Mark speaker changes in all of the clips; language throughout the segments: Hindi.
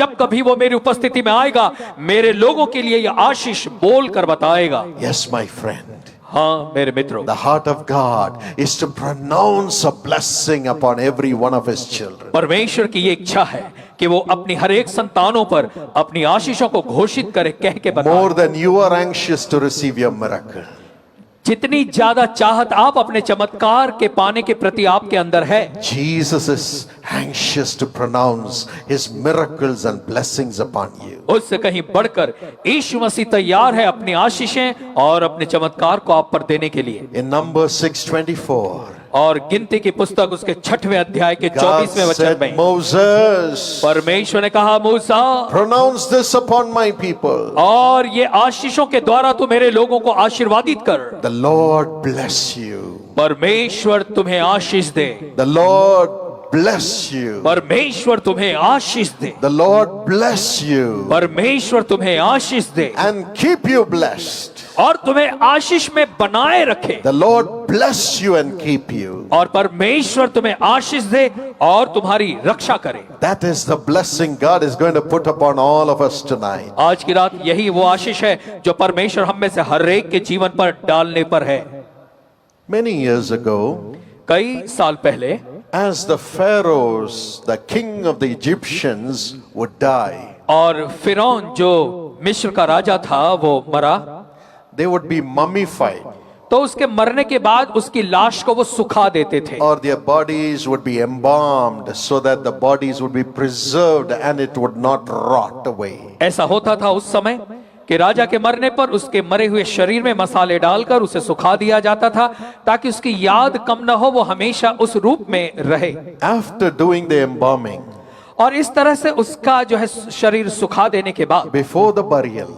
Speaker 1: जब कभी वो मेरी उपस्थिति में आएगा, मेरे लोगों के लिए यह आशीष बोल कर बताएगा।
Speaker 2: Yes, my friend.
Speaker 1: हाँ मेरे मित्रों,
Speaker 2: The heart of God is to pronounce a blessing upon every one of his children.
Speaker 1: परमेश्वर की ये इच्छा है कि वो अपनी हर एक संतानों पर अपनी आशीषों को घोषित करे, कह के बताए।
Speaker 2: More than you are anxious to receive your miracle.
Speaker 1: जितनी ज्यादा चाहत आप अपने चमत्कार के पाने के प्रति आपके अंदर है,
Speaker 2: Jesus is anxious to pronounce his miracles and blessings upon you.
Speaker 1: उससे कहीं बढ़कर यीशु मसीह तैयार है अपनी आशीषें और अपने चमत्कार को आप पर देने के लिए।
Speaker 2: In Numbers 6:24,
Speaker 1: और गिनती की पुस्तक उसके 6वें अध्याय के
Speaker 2: God
Speaker 1: 24वें वचन
Speaker 2: said,
Speaker 1: में
Speaker 2: Moses,
Speaker 1: परमेश्वर ने कहा, मूसा,
Speaker 2: pronounce this upon my people.
Speaker 1: और ये आशीषों के द्वारा तू मेरे लोगों को आशीर्वादित कर।
Speaker 2: The Lord bless you.
Speaker 1: परमेश्वर तुम्हें आशीष दे।
Speaker 2: The Lord bless you.
Speaker 1: परमेश्वर तुम्हें आशीष दे।
Speaker 2: The Lord bless you
Speaker 1: परमेश्वर तुम्हें आशीष दे
Speaker 2: and keep you blessed.
Speaker 1: और तुम्हें आशीष में बनाए रखे।
Speaker 2: The Lord bless you and keep you.
Speaker 1: और परमेश्वर तुम्हें आशीष दे और तुम्हारी रक्षा करे।
Speaker 2: That is the blessing God is going to put upon all of us tonight.
Speaker 1: आज की रात यही वो आशीष है जो परमेश्वर हम में से हर एक के जीवन पर डालने पर है।
Speaker 2: Many years ago,
Speaker 1: कई साल पहले
Speaker 2: as the pharaohs, the king of the Egyptians, would die,
Speaker 1: और फिरौन जो मिस्र का राजा था वो मरा,
Speaker 2: they would be mummified,
Speaker 1: तो उसके मरने के बाद उसकी लाश को वो सुखा देते थे
Speaker 2: or their bodies would be embalmed so that the bodies would be preserved and it would not rot away.
Speaker 1: ऐसा होता था उस समय कि राजा के मरने पर उसके मरे हुए शरीर में मसाले डालकर उसे सुखा दिया जाता था ताकि उसकी याद कम न हो, वो हमेशा उस रूप में रहे।
Speaker 2: After doing the embalming,
Speaker 1: और इस तरह से उसका जो है शरीर सुखा देने के बाद
Speaker 2: before the burial,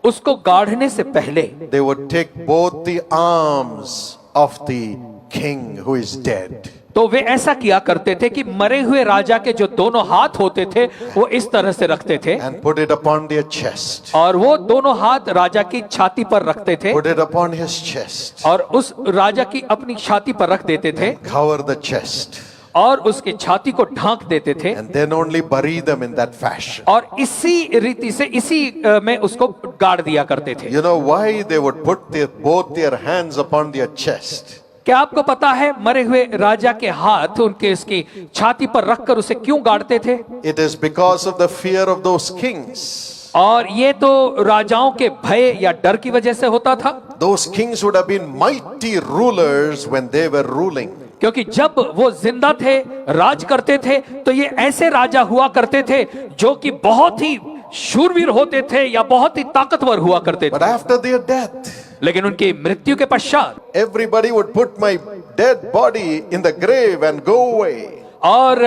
Speaker 1: उसको गाढ़ने से पहले
Speaker 2: they would take both the arms of the king who is dead,
Speaker 1: तो वे ऐसा किया करते थे कि मरे हुए राजा के जो दोनों हाथ होते थे वो इस तरह से रखते थे
Speaker 2: and put it upon their chest,
Speaker 1: और वो दोनों हाथ राजा की छाती पर रखते थे
Speaker 2: put it upon his chest,
Speaker 1: और उस राजा की अपनी छाती पर रख देते थे
Speaker 2: cover the chest,
Speaker 1: और उसकी छाती को ढांक देते थे
Speaker 2: and then only bury them in that fashion.
Speaker 1: और इसी रीति से इसी में उसको गाड़ दिया करते थे।
Speaker 2: You know why they would put both their hands upon their chest?
Speaker 1: क्या आपको पता है मरे हुए राजा के हाथ उनके इसकी छाती पर रखकर उसे क्यों गाड़ते थे?
Speaker 2: It is because of the fear of those kings.
Speaker 1: और ये तो राजाओं के भय या डर की वजह से होता था,
Speaker 2: Those kings would have been mighty rulers when they were ruling.
Speaker 1: क्योंकि जब वो जिंदा थे, राज करते थे, तो ये ऐसे राजा हुआ करते थे जो कि बहुत ही शूरवीर होते थे या बहुत ही ताकतवर हुआ करते
Speaker 2: But
Speaker 1: थे।
Speaker 2: after their death,
Speaker 1: लेकिन उनकी मृत्यु के पश्चात
Speaker 2: everybody would put my dead body in the grave and go away.
Speaker 1: और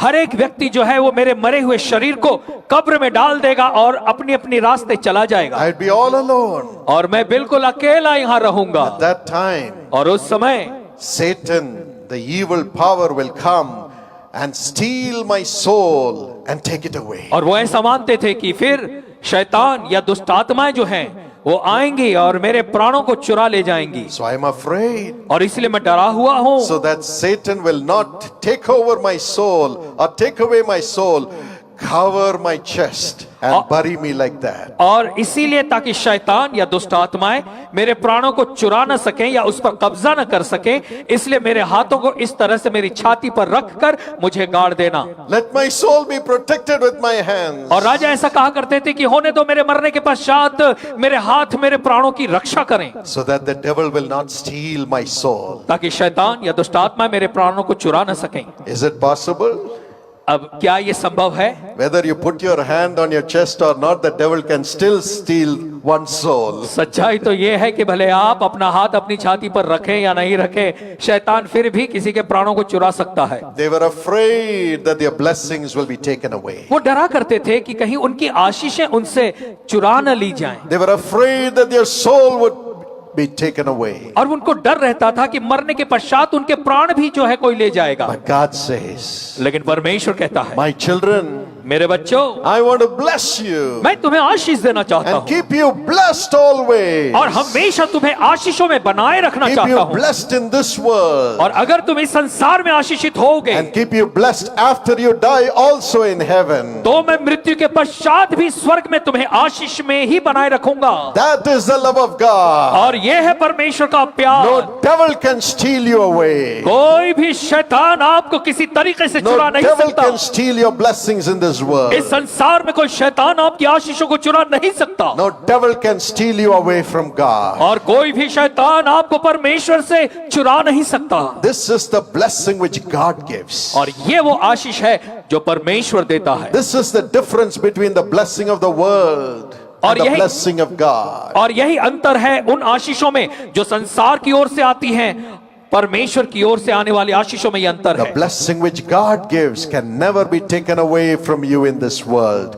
Speaker 1: हर एक व्यक्ति जो है वो मेरे मरे हुए शरीर को कब्र में डाल देगा और अपनी अपनी रास्ते चला जाएगा
Speaker 2: I'd be all alone.
Speaker 1: और मैं बिल्कुल अकेला यहाँ रहूंगा।
Speaker 2: At that time,
Speaker 1: और उस समय
Speaker 2: Satan, the evil power, will come and steal my soul and take it away.
Speaker 1: और वो ऐसा मानते थे कि फिर शैतान या दुष्ट आत्माएं जो हैं वो आएंगी और मेरे प्राणों को चुरा ले जाएंगी।
Speaker 2: So I'm afraid,
Speaker 1: और इसलिए मैं डरा हुआ हूँ
Speaker 2: so that Satan will not take over my soul or take away my soul, cover my chest and bury me like that.
Speaker 1: और इसीलिए ताकि शैतान या दुष्ट आत्माएं मेरे प्राणों को चुरा न सकें या उस पर कब्जा न कर सकें, इसलिए मेरे हाथों को इस तरह से मेरी छाती पर रखकर मुझे गाड़ देना।
Speaker 2: Let my soul be protected with my hands.
Speaker 1: और राजा ऐसा कहा करते थे कि होने दो मेरे मरने के पश्चात मेरे हाथ मेरे प्राणों की रक्षा करें,
Speaker 2: So that the devil will not steal my soul.
Speaker 1: ताकि शैतान या दुष्ट आत्मा मेरे प्राणों को चुरा न सकें।
Speaker 2: Is it possible?
Speaker 1: अब क्या ये संभव है?
Speaker 2: Whether you put your hand on your chest or not, the devil can still steal one's soul.
Speaker 1: सच्चाई तो ये है कि भले आप अपना हाथ अपनी छाती पर रखें या नहीं रखें, शैतान फिर भी किसी के प्राणों को चुरा सकता है।
Speaker 2: They were afraid that their blessings will be taken away.
Speaker 1: वो डरा करते थे कि कहीं उनकी आशीषें उनसे चुरा न ली जाएं।
Speaker 2: They were afraid that their soul would be taken away.
Speaker 1: और उनको डर रहता था कि मरने के पश्चात उनके प्राण भी जो है कोई ले जाएगा।
Speaker 2: But God says,
Speaker 1: लेकिन परमेश्वर कहता है,
Speaker 2: my children,
Speaker 1: मेरे बच्चों,
Speaker 2: I want to bless you
Speaker 1: मैं तुम्हें आशीष देना चाहता
Speaker 2: and
Speaker 1: हूँ
Speaker 2: keep you blessed always.
Speaker 1: और हमेशा तुम्हें आशीषों में बनाए रखना
Speaker 2: Keep
Speaker 1: चाहता
Speaker 2: you
Speaker 1: हूँ।
Speaker 2: blessed in this world
Speaker 1: और अगर तुम इस संसार में आशीषित होगे
Speaker 2: and keep you blessed after you die also in heaven.
Speaker 1: तो मैं मृत्यु के पश्चात भी स्वर्ग में तुम्हें आशीष में ही बनाए रखूंगा।
Speaker 2: That is the love of God.
Speaker 1: और यह है परमेश्वर का प्यार।
Speaker 2: No devil can steal you away.
Speaker 1: कोई भी शैतान आपको किसी तरीके से चुरा
Speaker 2: No
Speaker 1: नहीं
Speaker 2: devil
Speaker 1: सकता।
Speaker 2: can steal your blessings in this world.
Speaker 1: इस संसार में कोई शैतान आपकी आशीषों को चुरा नहीं सकता।
Speaker 2: No devil can steal you away from God.
Speaker 1: और कोई भी शैतान आपको परमेश्वर से चुरा नहीं सकता।
Speaker 2: This is the blessing which God gives.
Speaker 1: और ये वो आशीष है जो परमेश्वर देता है।
Speaker 2: This is the difference between the blessing of the world
Speaker 1: और
Speaker 2: and the
Speaker 1: यही-
Speaker 2: blessing of God.
Speaker 1: और यही अंतर है उन आशीषों में जो संसार की ओर से आती हैं, परमेश्वर की ओर से आने वाली आशीषों में ये अंतर
Speaker 2: The
Speaker 1: है।
Speaker 2: blessing which God gives can never be taken away from you in this world,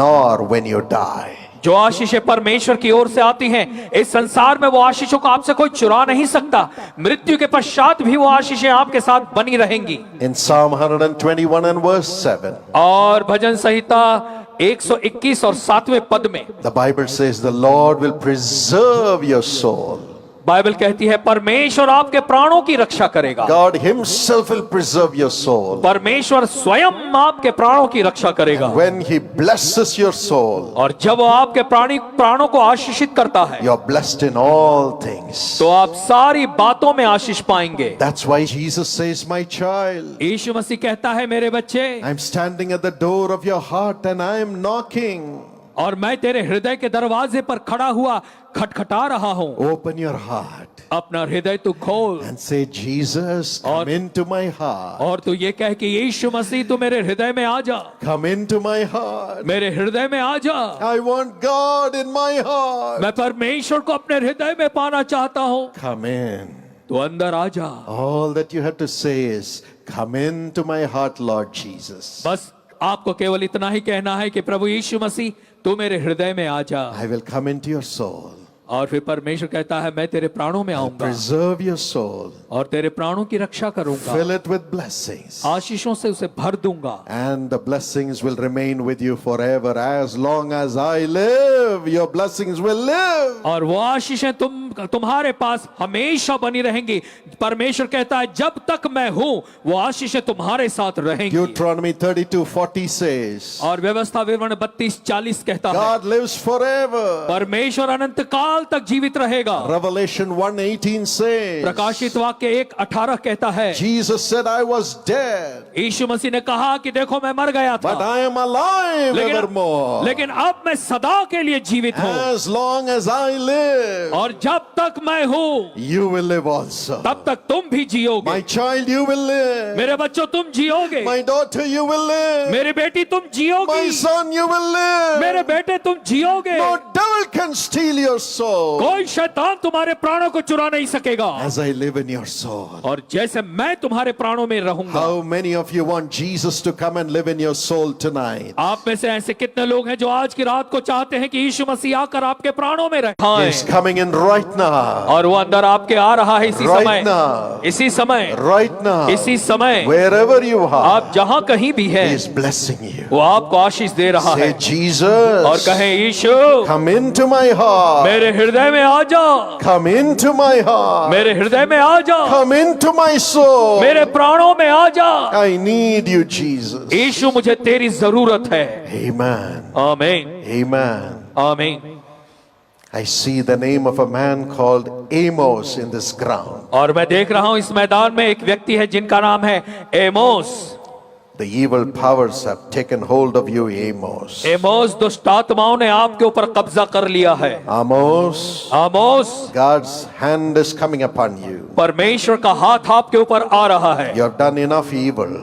Speaker 2: nor when you die.
Speaker 1: जो आशीषें परमेश्वर की ओर से आती हैं, इस संसार में वो आशीषों को आपसे कोई चुरा नहीं सकता। मृत्यु के पश्चात भी वो आशीषें आपके साथ बनी रहेंगी।
Speaker 2: In Psalm 121 and verse 7,
Speaker 1: और भजन संहिता 121 और 7वें पद में
Speaker 2: the Bible says, "The Lord will preserve your soul."
Speaker 1: Bible कहती है परमेश्वर आपके प्राणों की रक्षा करेगा।
Speaker 2: God Himself will preserve your soul.
Speaker 1: परमेश्वर स्वयं आपके प्राणों की रक्षा करेगा।
Speaker 2: When He blesses your soul,
Speaker 1: और जब वो आपके प्राणों को आशीषित करता है,
Speaker 2: you're blessed in all things.
Speaker 1: तो आप सारी बातों में आशीष पाएंगे।
Speaker 2: That's why Jesus says, "My child,
Speaker 1: यीशु मसीह कहता है मेरे बच्चे,
Speaker 2: I'm standing at the door of your heart and I am knocking.
Speaker 1: और मैं तेरे हृदय के दरवाजे पर खड़ा हुआ खटखटा रहा हूँ।
Speaker 2: Open your heart
Speaker 1: अपना हृदय तू खोल
Speaker 2: and say, Jesus, come
Speaker 1: और-
Speaker 2: into my heart.
Speaker 1: और तू ये कह कि यीशु मसीह तू मेरे हृदय में आ जा,
Speaker 2: Come into my heart.
Speaker 1: मेरे हृदय में आ जा।
Speaker 2: I want God in my heart.
Speaker 1: मैं परमेश्वर को अपने हृदय में पाना चाहता हूँ।
Speaker 2: Come in.
Speaker 1: तू अंदर आ जा।
Speaker 2: All that you have to say is, come into my heart, Lord Jesus.
Speaker 1: बस आपको केवल इतना ही कहना है कि प्रभु यीशु मसीह तू मेरे हृदय में आ जा।
Speaker 2: I will come into your soul.
Speaker 1: और फिर परमेश्वर कहता है मैं तेरे प्राणों में आऊंगा
Speaker 2: Preserve your soul.
Speaker 1: और तेरे प्राणों की रक्षा करूंगा,
Speaker 2: Fill it with blessings.
Speaker 1: आशीषों से उसे भर दूंगा।
Speaker 2: And the blessings will remain with you forever. As long as I live, your blessings will live.
Speaker 1: और वो आशीषें तुम्हारे पास हमेशा बनी रहेंगी। परमेश्वर कहता है जब तक मैं हूं वो आशीषें तुम्हारे साथ रहेंगी।
Speaker 2: Deuteronomy 32:40 says,
Speaker 1: और व्यवस्था विवरण 32:40 कहता है
Speaker 2: God lives forever.
Speaker 1: परमेश्वर अनंत काल तक जीवित रहेगा।
Speaker 2: Revelation 1:18 says,
Speaker 1: प्रकाशित वाक्य 1:18 कहता है
Speaker 2: Jesus said, I was dead,
Speaker 1: यीशु मसीह ने कहा कि देखो मैं मर गया
Speaker 2: but
Speaker 1: था,
Speaker 2: I am alive evermore.
Speaker 1: लेकिन अब मैं सदा के लिए जीवित हूँ।
Speaker 2: As long as I live,
Speaker 1: और जब तक मैं हूँ
Speaker 2: you will live also.
Speaker 1: तब तक तुम भी जियोगे।
Speaker 2: My child, you will live.
Speaker 1: मेरे बच्चों तुम जियोगे।
Speaker 2: My daughter, you will live.
Speaker 1: मेरे बेटी तुम
Speaker 2: My
Speaker 1: जियोगी।
Speaker 2: son, you will live.
Speaker 1: मेरे बेटे तुम जियोगे।
Speaker 2: No devil can steal your soul.
Speaker 1: कोई शैतान तुम्हारे प्राणों को चुरा नहीं सकेगा।
Speaker 2: As I live in your soul.
Speaker 1: और जैसे मैं तुम्हारे प्राणों में रहूंगा।
Speaker 2: How many of you want Jesus to come and live in your soul tonight?
Speaker 1: आप में से ऐसे कितने लोग हैं जो आज की रात को चाहते हैं कि यीशु मसीह आकर आपके प्राणों में रहे?
Speaker 2: He's coming in right now.
Speaker 1: और वो अंदर आपके आ रहा है इसी
Speaker 2: Right
Speaker 1: समय,
Speaker 2: now.
Speaker 1: इसी समय,
Speaker 2: Right now.
Speaker 1: इसी समय।
Speaker 2: Wherever you are,
Speaker 1: आप जहां कहीं भी हैं,
Speaker 2: He is blessing you.
Speaker 1: वो आपको आशीष दे रहा है।
Speaker 2: Say, Jesus,
Speaker 1: और कहें यीशु
Speaker 2: come into my heart.
Speaker 1: मेरे हृदय में आ जा,
Speaker 2: Come into my heart.
Speaker 1: मेरे हृदय में आ जा,
Speaker 2: Come into my soul.
Speaker 1: मेरे प्राणों में आ जा।
Speaker 2: I need you, Jesus.
Speaker 1: यीशु मुझे तेरी जरूरत है।
Speaker 2: Amen.
Speaker 1: आमीन,
Speaker 2: Amen.
Speaker 1: आमीन।
Speaker 2: I see the name of a man called Amos in this ground.
Speaker 1: और मैं देख रहा हूं इस मैदान में एक व्यक्ति है जिनका नाम है Amos.
Speaker 2: The evil powers have taken hold of you, Amos.
Speaker 1: Amos दुष्ट आत्माओं ने आपके ऊपर कब्जा कर लिया है।
Speaker 2: Amos,
Speaker 1: Amos
Speaker 2: God's hand is coming upon you.
Speaker 1: परमेश्वर का हाथ आपके ऊपर आ रहा है।
Speaker 2: You have done enough evil.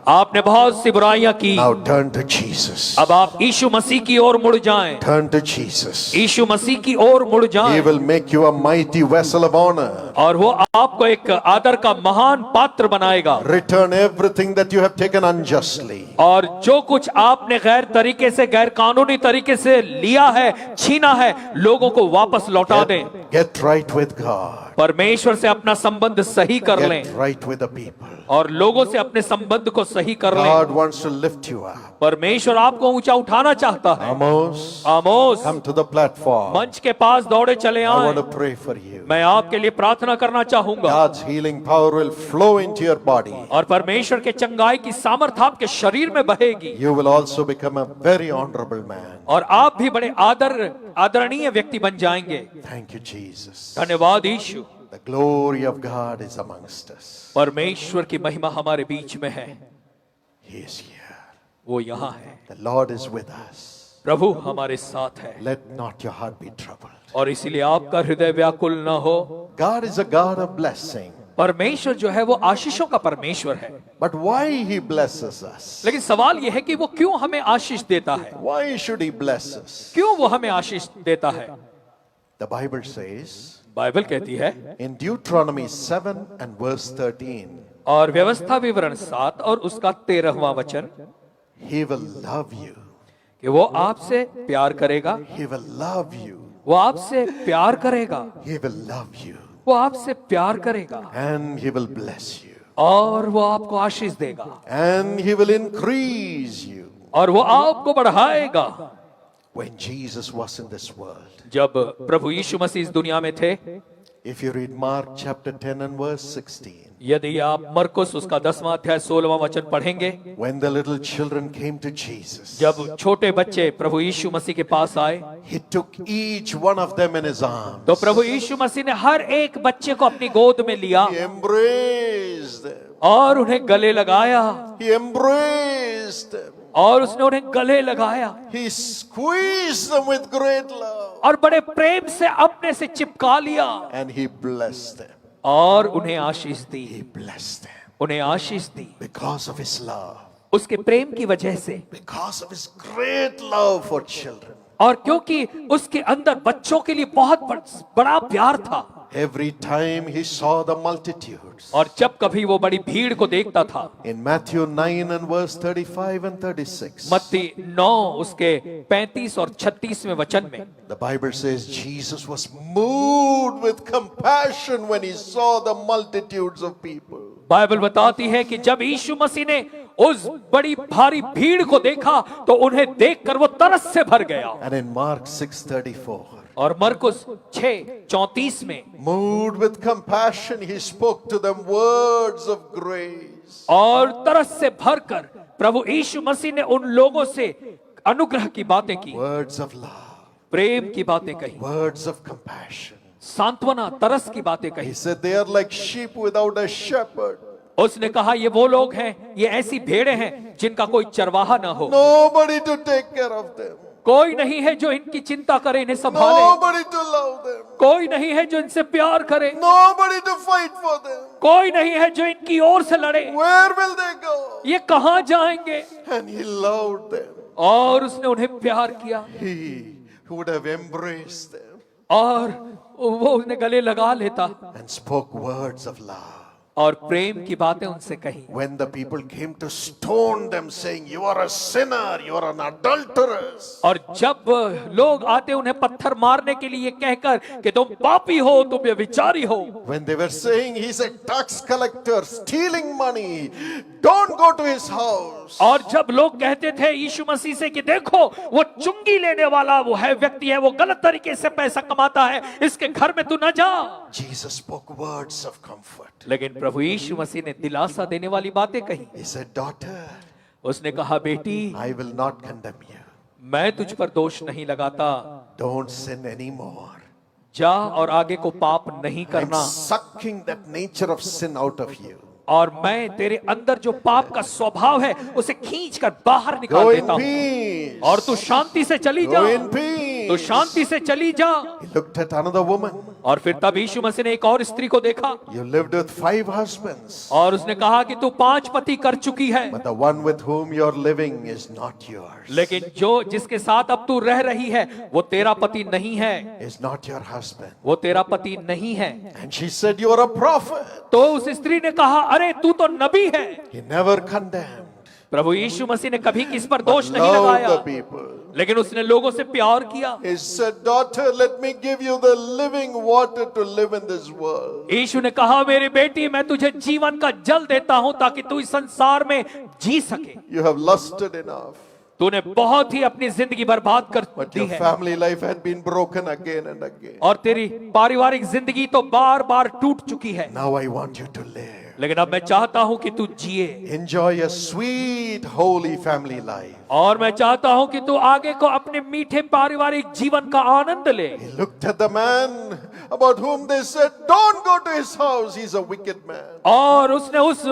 Speaker 1: आपने बहुत सी बुराइयां की।
Speaker 2: Now turn to Jesus.
Speaker 1: अब आप यीशु मसीह की ओर मुड़ जाएं।
Speaker 2: Turn to Jesus.
Speaker 1: यीशु मसीह की ओर मुड़
Speaker 2: He
Speaker 1: जाएं।
Speaker 2: will make you a mighty vessel of honor.
Speaker 1: और वो आपको एक आदर का महान पात्र बनाएगा।
Speaker 2: Return everything that you have taken unjustly.
Speaker 1: और जो कुछ आपने गैर तरीके से, गैर कानूनी तरीके से लिया है, छीना है, लोगों को वापस लौटा दें।
Speaker 2: Get right with God.
Speaker 1: परमेश्वर से अपना संबंध सही कर लें।
Speaker 2: Get right with the people.
Speaker 1: और लोगों से अपने संबंध को सही कर ले।
Speaker 2: God wants to lift you up.
Speaker 1: परमेश्वर आपको ऊंचा उठाना चाहता है। आमोस
Speaker 2: come to the platform.
Speaker 1: मंच के पास दौड़े चले
Speaker 2: I want
Speaker 1: आए।
Speaker 2: to pray for you.
Speaker 1: मैं आपके लिए प्रार्थना करना चाहूंगा
Speaker 2: God's healing power will flow into your body.
Speaker 1: और परमेश्वर के चंगाई की सामर्थ आपके शरीर में बहेगी
Speaker 2: You will also become a very honorable man.
Speaker 1: और आप भी बड़े आदरणीय व्यक्ति बन जाएंगे।
Speaker 2: Thank you, Jesus.
Speaker 1: धन्यवाद यीशु।
Speaker 2: The glory of God is amongst us.
Speaker 1: परमेश्वर की महिमा हमारे बीच में है।
Speaker 2: He is here.
Speaker 1: वो यहाँ है।
Speaker 2: The Lord is with us.
Speaker 1: प्रभु हमारे साथ है
Speaker 2: Let not your heart be troubled.
Speaker 1: और इसीलिए आपका हृदय व्याकुल न हो।
Speaker 2: God is a God of blessing.
Speaker 1: परमेश्वर जो है वो आशीषों का परमेश्वर है।
Speaker 2: But why He blesses us?
Speaker 1: लेकिन सवाल यह है कि वो क्यों हमें आशीष देता है?
Speaker 2: Why should He bless us?
Speaker 1: क्यों वो हमें आशीष देता है?
Speaker 2: The Bible says
Speaker 1: बाइबल कहती है
Speaker 2: in Deuteronomy 7 and verse 13,
Speaker 1: और व्यवस्था विवरण 7 और उसका 13वां वचन
Speaker 2: He will love you.
Speaker 1: कि वो आपसे प्यार करेगा।
Speaker 2: He will love you.
Speaker 1: वो आपसे प्यार करेगा।
Speaker 2: He will love you.
Speaker 1: वो आपसे प्यार करेगा
Speaker 2: And He will bless you.
Speaker 1: और वो आपको आशीष देगा
Speaker 2: And He will increase you.
Speaker 1: और वो आपको बढ़ाएगा।
Speaker 2: When Jesus was in this world,
Speaker 1: जब प्रभु यीशु मसीह इस दुनिया में थे,
Speaker 2: if you read Mark chapter 10 and verse 16,
Speaker 1: यदि आप मरकुस उसका 10वां अध्याय 16वां वचन पढ़ेंगे,
Speaker 2: when the little children came to Jesus,
Speaker 1: जब छोटे बच्चे प्रभु यीशु मसीह के पास आए,
Speaker 2: He took each one of them in His arms.
Speaker 1: तो प्रभु यीशु मसीह ने हर एक बच्चे को अपनी गोद में लिया
Speaker 2: He embraced them.
Speaker 1: और उन्हें गले लगाया
Speaker 2: He embraced them.
Speaker 1: और उसने उन्हें गले लगाया
Speaker 2: He squeezed them with great love.
Speaker 1: और बड़े प्रेम से अपने से चिपका लिया
Speaker 2: And He blessed them.
Speaker 1: और उन्हें आशीष दी।
Speaker 2: He blessed them
Speaker 1: उन्हें आशीष दी
Speaker 2: because of His love.
Speaker 1: उसके प्रेम की वजह से
Speaker 2: Because of His great love for children.
Speaker 1: और क्योंकि उसके अंदर बच्चों के लिए बहुत बड़ा प्यार था।
Speaker 2: Every time He saw the multitudes.
Speaker 1: और जब कभी वो बड़ी भीड़ को देखता था,
Speaker 2: In Matthew 9 and verse 35 and 36,
Speaker 1: मत्ती 9 उसके 35 और 36वें वचन में
Speaker 2: the Bible says Jesus was moved with compassion when He saw the multitudes of people.
Speaker 1: Bible बताती है कि जब यीशु मसीह ने उस बड़ी भारी भीड़ को देखा तो उन्हें देखकर वो तरस से भर गया।
Speaker 2: And in Mark 6:34,
Speaker 1: और मरकुस 6:34 में
Speaker 2: moved with compassion, He spoke to them words of grace.
Speaker 1: और तरस से भरकर प्रभु यीशु मसीह ने उन लोगों से अनुग्रह की बातें की,
Speaker 2: Words of love.
Speaker 1: प्रेम की बातें कही,
Speaker 2: Words of compassion.
Speaker 1: सांत्वना तरस की बातें कही।
Speaker 2: He said they are like sheep without a shepherd.
Speaker 1: उसने कहा ये वो लोग हैं, ये ऐसी भेड़ें हैं जिनका कोई चरवाहा ना हो।
Speaker 2: Nobody to take care of them.
Speaker 1: कोई नहीं है जो इनकी चिंता करे, इन्हें संभाले।
Speaker 2: Nobody to love them.
Speaker 1: कोई नहीं है जो इनसे प्यार करे।
Speaker 2: Nobody to fight for them.
Speaker 1: कोई नहीं है जो इनकी ओर से लड़े।
Speaker 2: Where will they go?
Speaker 1: ये कहाँ जाएंगे?
Speaker 2: And He loved them.
Speaker 1: और उसने उन्हें प्यार किया
Speaker 2: He would have embraced them
Speaker 1: और वो उन्हें गले लगा लेता
Speaker 2: and spoke words of love.
Speaker 1: और प्रेम की बातें उनसे कही।
Speaker 2: When the people came to stone them, saying, "You are a sinner, you are an adulteress,"
Speaker 1: और जब लोग आते उन्हें पत्थर मारने के लिए कहकर कि तुम पापी हो, तुम व्यभिचारी हो,
Speaker 2: when they were saying he's a tax collector stealing money, don't go to his house,
Speaker 1: और जब लोग कहते थे यीशु मसीह से कि देखो वो चुंगी लेने वाला वो है व्यक्ति है, वो गलत तरीके से पैसा कमाता है, इसके घर में तू न जा,
Speaker 2: Jesus spoke words of comfort.
Speaker 1: लेकिन प्रभु यीशु मसीह ने दिलासा देने वाली बातें कही।
Speaker 2: He said, "Daughter,
Speaker 1: उसने कहा बेटी
Speaker 2: I will not condemn you.
Speaker 1: मैं तुझ पर दोष नहीं लगाता,
Speaker 2: Don't sin anymore.
Speaker 1: जा और आगे को पाप नहीं
Speaker 2: I'm
Speaker 1: करना,
Speaker 2: sucking that nature of sin out of you.
Speaker 1: और मैं तेरे अंदर जो पाप का स्वभाव है उसे खींच कर बाहर निकाल
Speaker 2: Go in
Speaker 1: देता हूं,
Speaker 2: peace.
Speaker 1: और तू शांति से चली जा,
Speaker 2: Go in peace."
Speaker 1: तू शांति से चली जा।
Speaker 2: He looked at another woman.
Speaker 1: और फिर तब यीशु मसीह ने एक और स्त्री को देखा
Speaker 2: You lived with 5 husbands,
Speaker 1: और उसने कहा कि तू 5 पति कर चुकी है,
Speaker 2: but the one with whom you're living is not yours.
Speaker 1: लेकिन जो जिसके साथ अब तू रह रही है वो तेरा पति नहीं है,
Speaker 2: Is not your husband.
Speaker 1: वो तेरा पति नहीं है।
Speaker 2: And she said, "You are a prophet."
Speaker 1: तो उस स्त्री ने कहा अरे तू तो नबी है।
Speaker 2: He never condemned.
Speaker 1: प्रभु यीशु मसीह ने कभी किस पर
Speaker 2: but
Speaker 1: दोष नहीं
Speaker 2: loved
Speaker 1: लगाया,
Speaker 2: the people.
Speaker 1: लेकिन उसने लोगों से प्यार किया।
Speaker 2: He said, daughter, let me give you the living water to live in this world.
Speaker 1: यीशु ने कहा, मेरी बेटी, मैं तुझे जीवन का जल देता हूं ताकि तू इस संसार में जी सके।
Speaker 2: You have lusted enough,
Speaker 1: तूने बहुत ही अपनी जिंदगी बर्बाद कर
Speaker 2: but
Speaker 1: दी
Speaker 2: your
Speaker 1: है,
Speaker 2: family life had been broken again and again.
Speaker 1: और तेरी पारिवारिक जिंदगी तो बार बार टूट चुकी है,
Speaker 2: Now I want you to live.
Speaker 1: लेकिन अब मैं चाहता हूं कि तू जिए,
Speaker 2: Enjoy a sweet, holy family life.
Speaker 1: और मैं चाहता हूं कि तू आगे को अपने मीठे पारिवारिक जीवन का आनंद ले।
Speaker 2: He looked at the man about whom they said, don't go to his house, he's a wicked man.
Speaker 1: और उसने उस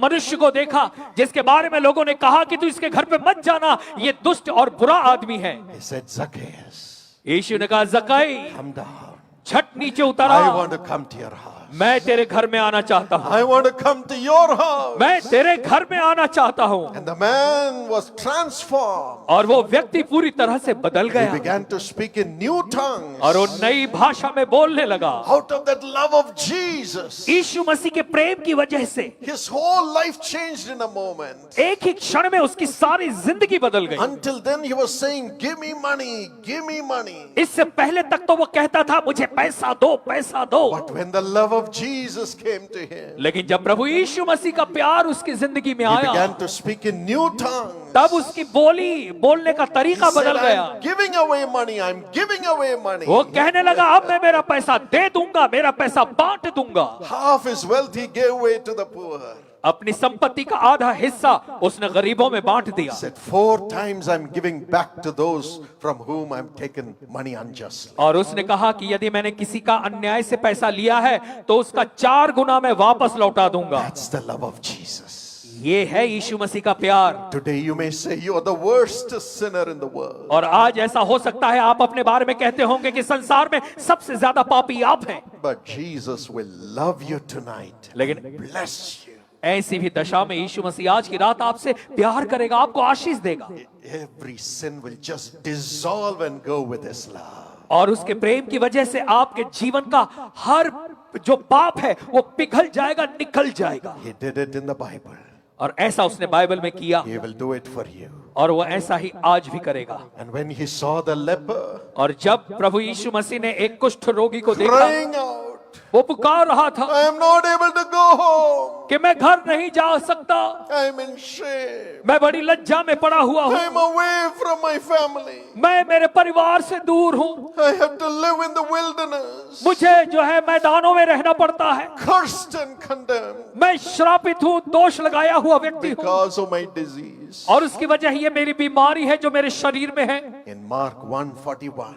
Speaker 1: मनुष्य को देखा जिसके बारे में लोगों ने कहा कि तू इसके घर पे मत जाना, ये दुष्ट और बुरा आदमी है।
Speaker 2: He said, Zacchaeus,
Speaker 1: यीशु ने कहा, जक्कई,
Speaker 2: come down.
Speaker 1: झट नीचे उतरा,
Speaker 2: I want to come to your house.
Speaker 1: मैं तेरे घर में आना चाहता हूँ,
Speaker 2: I want to come to your house.
Speaker 1: मैं तेरे घर में आना चाहता हूँ।
Speaker 2: And the man was transformed.
Speaker 1: और वो व्यक्ति पूरी तरह से बदल
Speaker 2: He
Speaker 1: गया,
Speaker 2: began to speak in new tongues.
Speaker 1: और वो नई भाषा में बोलने लगा।
Speaker 2: Out of that love of Jesus,
Speaker 1: यीशु मसीह के प्रेम की वजह से
Speaker 2: his whole life changed in a moment.
Speaker 1: एक ही क्षण में उसकी सारी जिंदगी बदल गई।
Speaker 2: Until then he was saying, give me money, give me money.
Speaker 1: इससे पहले तक तो वो कहता था, मुझे पैसा दो, पैसा दो।
Speaker 2: But when the love of Jesus came to him,
Speaker 1: लेकिन जब प्रभु यीशु मसीह का प्यार उसकी जिंदगी में
Speaker 2: he
Speaker 1: आया,
Speaker 2: began to speak in new tongues.
Speaker 1: तब उसकी बोलने का
Speaker 2: He
Speaker 1: तरीका
Speaker 2: said,
Speaker 1: बदल गया।
Speaker 2: I'm giving away money, I'm giving away money.
Speaker 1: वो कहने लगा, अब मैं मेरा पैसा दे दूंगा, मेरा पैसा बांट दूंगा।
Speaker 2: Half his wealth he gave away to the poor.
Speaker 1: अपनी संपत्ति का आधा हिस्सा उसने गरीबों में बांट दिया।
Speaker 2: He said, 4 times I'm giving back to those from whom I'm taken money unjustly.
Speaker 1: और उसने कहा कि यदि मैंने किसी का अन्याय से पैसा लिया है तो उसका 4 गुना मैं वापस लौटा दूंगा।
Speaker 2: That's the love of Jesus.
Speaker 1: ये है यीशु मसीह का प्यार।
Speaker 2: Today you may say you are the worst sinner in the world.
Speaker 1: और आज ऐसा हो सकता है आप अपने बारे में कहते होंगे कि संसार में सबसे ज्यादा पापी आप हैं,
Speaker 2: But Jesus will love you tonight.
Speaker 1: लेकिन
Speaker 2: Bless you.
Speaker 1: ऐसी भी दशा में यीशु मसीह आज की रात आपसे प्यार करेगा, आपको आशीष देगा,
Speaker 2: Every sin will just dissolve and go with his love.
Speaker 1: और उसके प्रेम की वजह से आपके जीवन का हर जो पाप है वो पिघल जाएगा, निकल जाएगा।
Speaker 2: He did it in the Bible.
Speaker 1: और ऐसा उसने बाइबल में किया,
Speaker 2: He will do it for you.
Speaker 1: और वो ऐसा ही आज भी करेगा।
Speaker 2: And when he saw the leper
Speaker 1: और जब प्रभु यीशु मसीह ने एक कुष्ठ रोगी को देखा,
Speaker 2: crying out,
Speaker 1: वो पुकार रहा था
Speaker 2: I am not able to go home.
Speaker 1: कि मैं घर नहीं जा सकता,
Speaker 2: I am in shame.
Speaker 1: मैं बड़ी लज्जा में पड़ा हुआ
Speaker 2: I
Speaker 1: हूँ,
Speaker 2: am away from my family.
Speaker 1: मैं मेरे परिवार से दूर हूँ,
Speaker 2: I have to live in the wilderness.
Speaker 1: मुझे जो है मैदानों में रहना पड़ता है,
Speaker 2: Cursed and condemned
Speaker 1: मैं श्रापित हूँ, दोष लगाया हुआ व्यक्ति हूँ,
Speaker 2: because of my disease.
Speaker 1: और उसकी वजह ये मेरी बीमारी है जो मेरे शरीर में है।
Speaker 2: In Mark 1:41,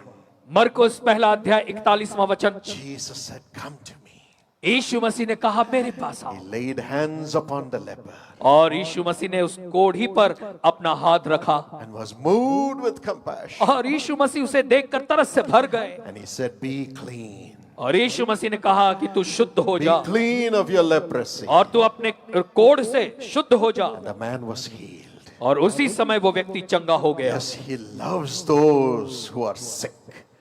Speaker 1: मरकुस पहला अध्याय 41वां वचन,
Speaker 2: Jesus said, come to me.
Speaker 1: यीशु मसीह ने कहा, मेरे पास आओ।
Speaker 2: He laid hands upon the leper
Speaker 1: और यीशु मसीह ने उस कोढ़ी पर अपना हाथ रखा,
Speaker 2: and was moved with compassion.
Speaker 1: और यीशु मसीह उसे देखकर तरस से भर गए,
Speaker 2: And he said, be clean.
Speaker 1: और यीशु मसीह ने कहा कि तू शुद्ध हो
Speaker 2: Be
Speaker 1: जा,
Speaker 2: clean of your leprosy.
Speaker 1: और तू अपने कोढ़ से शुद्ध हो जा।
Speaker 2: The man was healed.
Speaker 1: और उसी समय वो व्यक्ति चंगा हो गया।
Speaker 2: Yes, he loves those who are sick.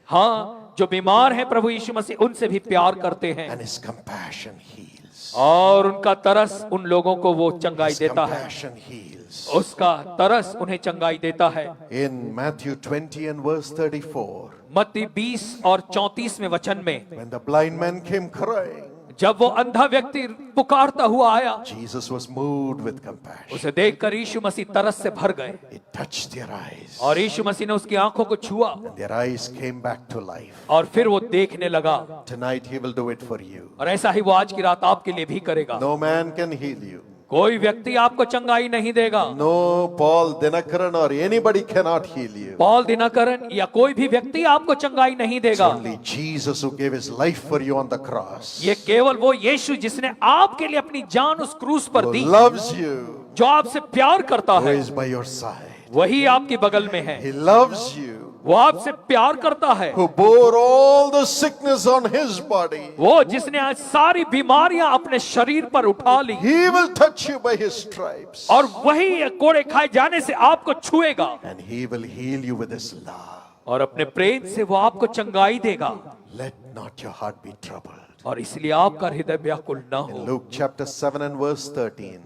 Speaker 1: हाँ, जो बीमार हैं प्रभु यीशु मसीह उनसे भी प्यार करते हैं,
Speaker 2: And his compassion heals.
Speaker 1: और उनका तरस उन लोगों को वो चंगाई
Speaker 2: His
Speaker 1: देता है,
Speaker 2: compassion heals.
Speaker 1: उसका तरस उन्हें चंगाई देता है।
Speaker 2: In Matthew 20 and verse 34,
Speaker 1: मत्ती 20 और 34वें वचन में,
Speaker 2: when the blind man came crying,
Speaker 1: जब वो अंधा व्यक्ति पुकारता हुआ आया,
Speaker 2: Jesus was moved with compassion.
Speaker 1: उसे देखकर यीशु मसीह तरस से भर गए,
Speaker 2: He touched their eyes.
Speaker 1: और यीशु मसीह ने उसकी आंखों को छुआ,
Speaker 2: And their eyes came back to life.
Speaker 1: और फिर वो देखने लगा।
Speaker 2: Tonight he will do it for you.
Speaker 1: और ऐसा ही वो आज की रात आपके लिए भी करेगा।
Speaker 2: No man can heal you.
Speaker 1: कोई व्यक्ति आपको चंगाई नहीं देगा,
Speaker 2: No Paul Dinakaran or anybody cannot heal you.
Speaker 1: Paul Dinakaran या कोई भी व्यक्ति आपको चंगाई नहीं
Speaker 2: It's
Speaker 1: देगा।
Speaker 2: only Jesus who gave his life for you on the cross.
Speaker 1: ये केवल वो यीशु जिसने आपके लिए अपनी जान उस क्रूस पर
Speaker 2: Who
Speaker 1: दी,
Speaker 2: loves you,
Speaker 1: जो आपसे प्यार करता
Speaker 2: who
Speaker 1: है,
Speaker 2: is by your side.
Speaker 1: वही आपके बगल में है।
Speaker 2: He loves you,
Speaker 1: वो आपसे प्यार करता है,
Speaker 2: who bore all the sickness on his body.
Speaker 1: वो जिसने आज सारी बीमारियां अपने शरीर पर उठा ली,
Speaker 2: He will touch you by his stripes.
Speaker 1: और वही कोड़े खाए जाने से आपको छुएगा,
Speaker 2: And he will heal you with his love.
Speaker 1: और अपने प्रेम से वो आपको चंगाई देगा।
Speaker 2: Let not your heart be troubled.
Speaker 1: और इसलिए आपका हृदय व्याकुल न हो।
Speaker 2: Luke chapter 7 and verse 13.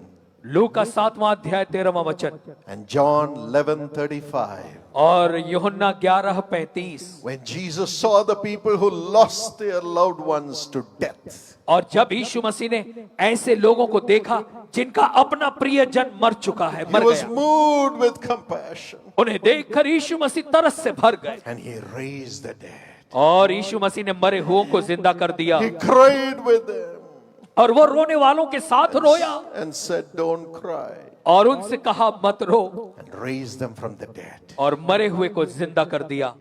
Speaker 1: लूका 7वां अध्याय 13वां वचन
Speaker 2: and John 11:35.
Speaker 1: और यूहन्ना 11:35।
Speaker 2: When Jesus saw the people who lost their loved ones to death,
Speaker 1: और जब यीशु मसीह ने ऐसे लोगों को देखा जिनका अपना प्रियजन मर चुका है,
Speaker 2: he
Speaker 1: मर
Speaker 2: was
Speaker 1: गया,
Speaker 2: moved with compassion
Speaker 1: उन्हें देखकर यीशु मसीह तरस से भर गए
Speaker 2: and he raised the dead.
Speaker 1: और यीशु मसीह ने मरे हुओं को जिंदा कर दिया
Speaker 2: He cried with them
Speaker 1: और वो रोने वालों के साथ रोया
Speaker 2: and said, "Don't cry,"
Speaker 1: और उनसे कहा मत रो,
Speaker 2: and raised them from the dead.
Speaker 1: और मरे हुए को जिंदा कर दिया।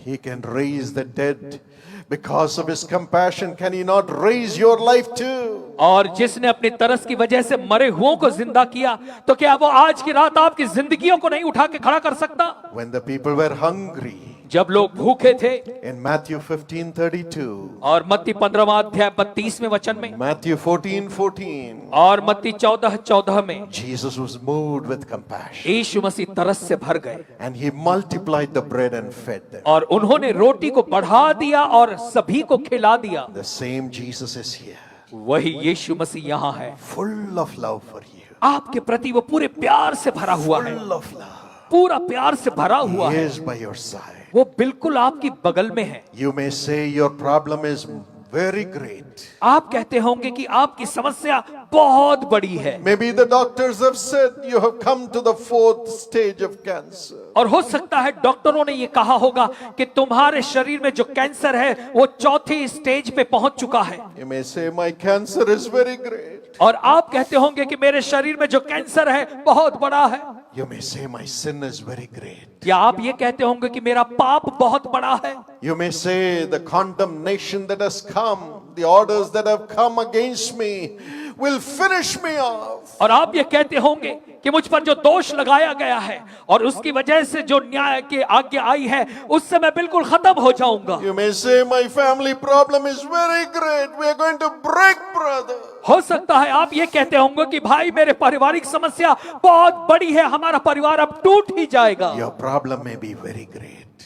Speaker 2: He can raise the dead because of his compassion. Can he not raise your life too?
Speaker 1: और जिसने अपनी तरस की वजह से मरे हुओं को जिंदा किया, तो क्या वो आज की रात आपकी जिंदगियों को नहीं उठा के खड़ा कर सकता?
Speaker 2: When the people were hungry,
Speaker 1: जब लोग भूखे थे,
Speaker 2: in Matthew 15:32,
Speaker 1: और मत्ती 15वां अध्याय 32वें वचन में,
Speaker 2: Matthew 14:14,
Speaker 1: और मत्ती 14:14 में,
Speaker 2: Jesus was moved with compassion
Speaker 1: यीशु मसीह तरस से भर गए
Speaker 2: and he multiplied the bread and fed them.
Speaker 1: और उन्होंने रोटी को बढ़ा दिया और सभी को खिला दिया।
Speaker 2: The same Jesus is here,
Speaker 1: वही यीशु मसीह यहाँ है,
Speaker 2: full of love for you,
Speaker 1: आपके प्रति वो पूरे प्यार से भरा हुआ है,
Speaker 2: full of love.
Speaker 1: पूरा प्यार से भरा हुआ
Speaker 2: He
Speaker 1: है,
Speaker 2: is by your side.
Speaker 1: वो बिल्कुल आपकी बगल में है।
Speaker 2: You may say your problem is very great.
Speaker 1: आप कहते होंगे कि आपकी समस्या बहुत बड़ी है,
Speaker 2: Maybe the doctors have said you have come to the 4th stage of cancer.
Speaker 1: और हो सकता है डॉक्टरों ने ये कहा होगा कि तुम्हारे शरीर में जो कैंसर है वो 4थी स्टेज पे पहुंच चुका है।
Speaker 2: You may say my cancer is very great.
Speaker 1: और आप कहते होंगे कि मेरे शरीर में जो कैंसर है बहुत बड़ा है।
Speaker 2: You may say my sin is very great.
Speaker 1: या आप ये कहते होंगे कि मेरा पाप बहुत बड़ा है।
Speaker 2: You may say the condemnation that has come, the orders that have come against me will finish me off.
Speaker 1: और आप ये कहते होंगे कि मुझ पर जो दोष लगाया गया है और उसकी वजह से जो न्याय की आज्ञा आई है उससे मैं बिल्कुल खत्म हो जाऊंगा।
Speaker 2: You may say my family problem is very great. We are going to break, brother.
Speaker 1: हो सकता है आप ये कहते होंगे कि भाई मेरे पारिवारिक समस्या बहुत बड़ी है, हमारा परिवार अब टूट ही जाएगा।
Speaker 2: Your problem may be very great,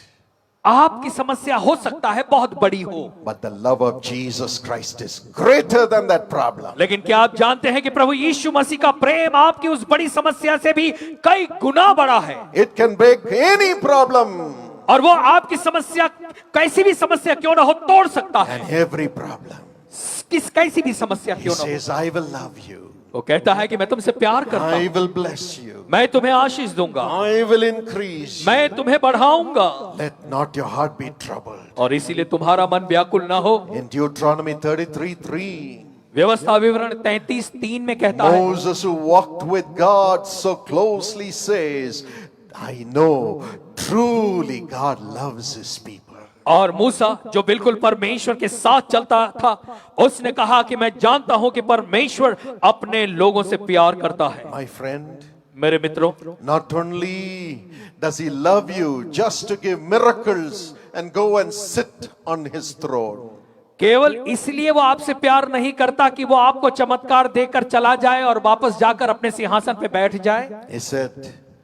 Speaker 1: आपकी समस्या हो सकता है बहुत बड़ी हो,
Speaker 2: but the love of Jesus Christ is greater than that problem.
Speaker 1: लेकिन क्या आप जानते हैं कि प्रभु यीशु मसीह का प्रेम आपकी उस बड़ी समस्या से भी कई गुना बड़ा है।
Speaker 2: It can break any problem
Speaker 1: और वो आपकी समस्या कैसी भी समस्या क्यों ना हो तोड़ सकता है,
Speaker 2: and every problem.
Speaker 1: कैसी भी समस्या
Speaker 2: He
Speaker 1: क्यों ना हो।
Speaker 2: says, I will love you.
Speaker 1: वो कहता है कि मैं तुमसे प्यार करता
Speaker 2: I
Speaker 1: हूं,
Speaker 2: will bless you.
Speaker 1: मैं तुम्हें आशीष दूंगा,
Speaker 2: I will increase you.
Speaker 1: मैं तुम्हें बढ़ाऊंगा,
Speaker 2: Let not your heart be troubled.
Speaker 1: और इसीलिए तुम्हारा मन व्याकुल ना हो।
Speaker 2: In Deuteronomy 33:3,
Speaker 1: व्यवस्था विवरण 33:3 में कहता है,
Speaker 2: Moses, who walked with God so closely, says, I know truly God loves his people.
Speaker 1: और मूसा जो बिल्कुल परमेश्वर के साथ चलता था, उसने कहा कि मैं जानता हूं कि परमेश्वर अपने लोगों से प्यार करता है।
Speaker 2: My friend,
Speaker 1: मेरे मित्रों,
Speaker 2: not only does he love you just to give miracles and go and sit on his throne.
Speaker 1: केवल इसलिए वो आपसे प्यार नहीं करता कि वो आपको चमत्कार देकर चला जाए और वापस जाकर अपने सिंहासन पे बैठ जाए।
Speaker 2: He said,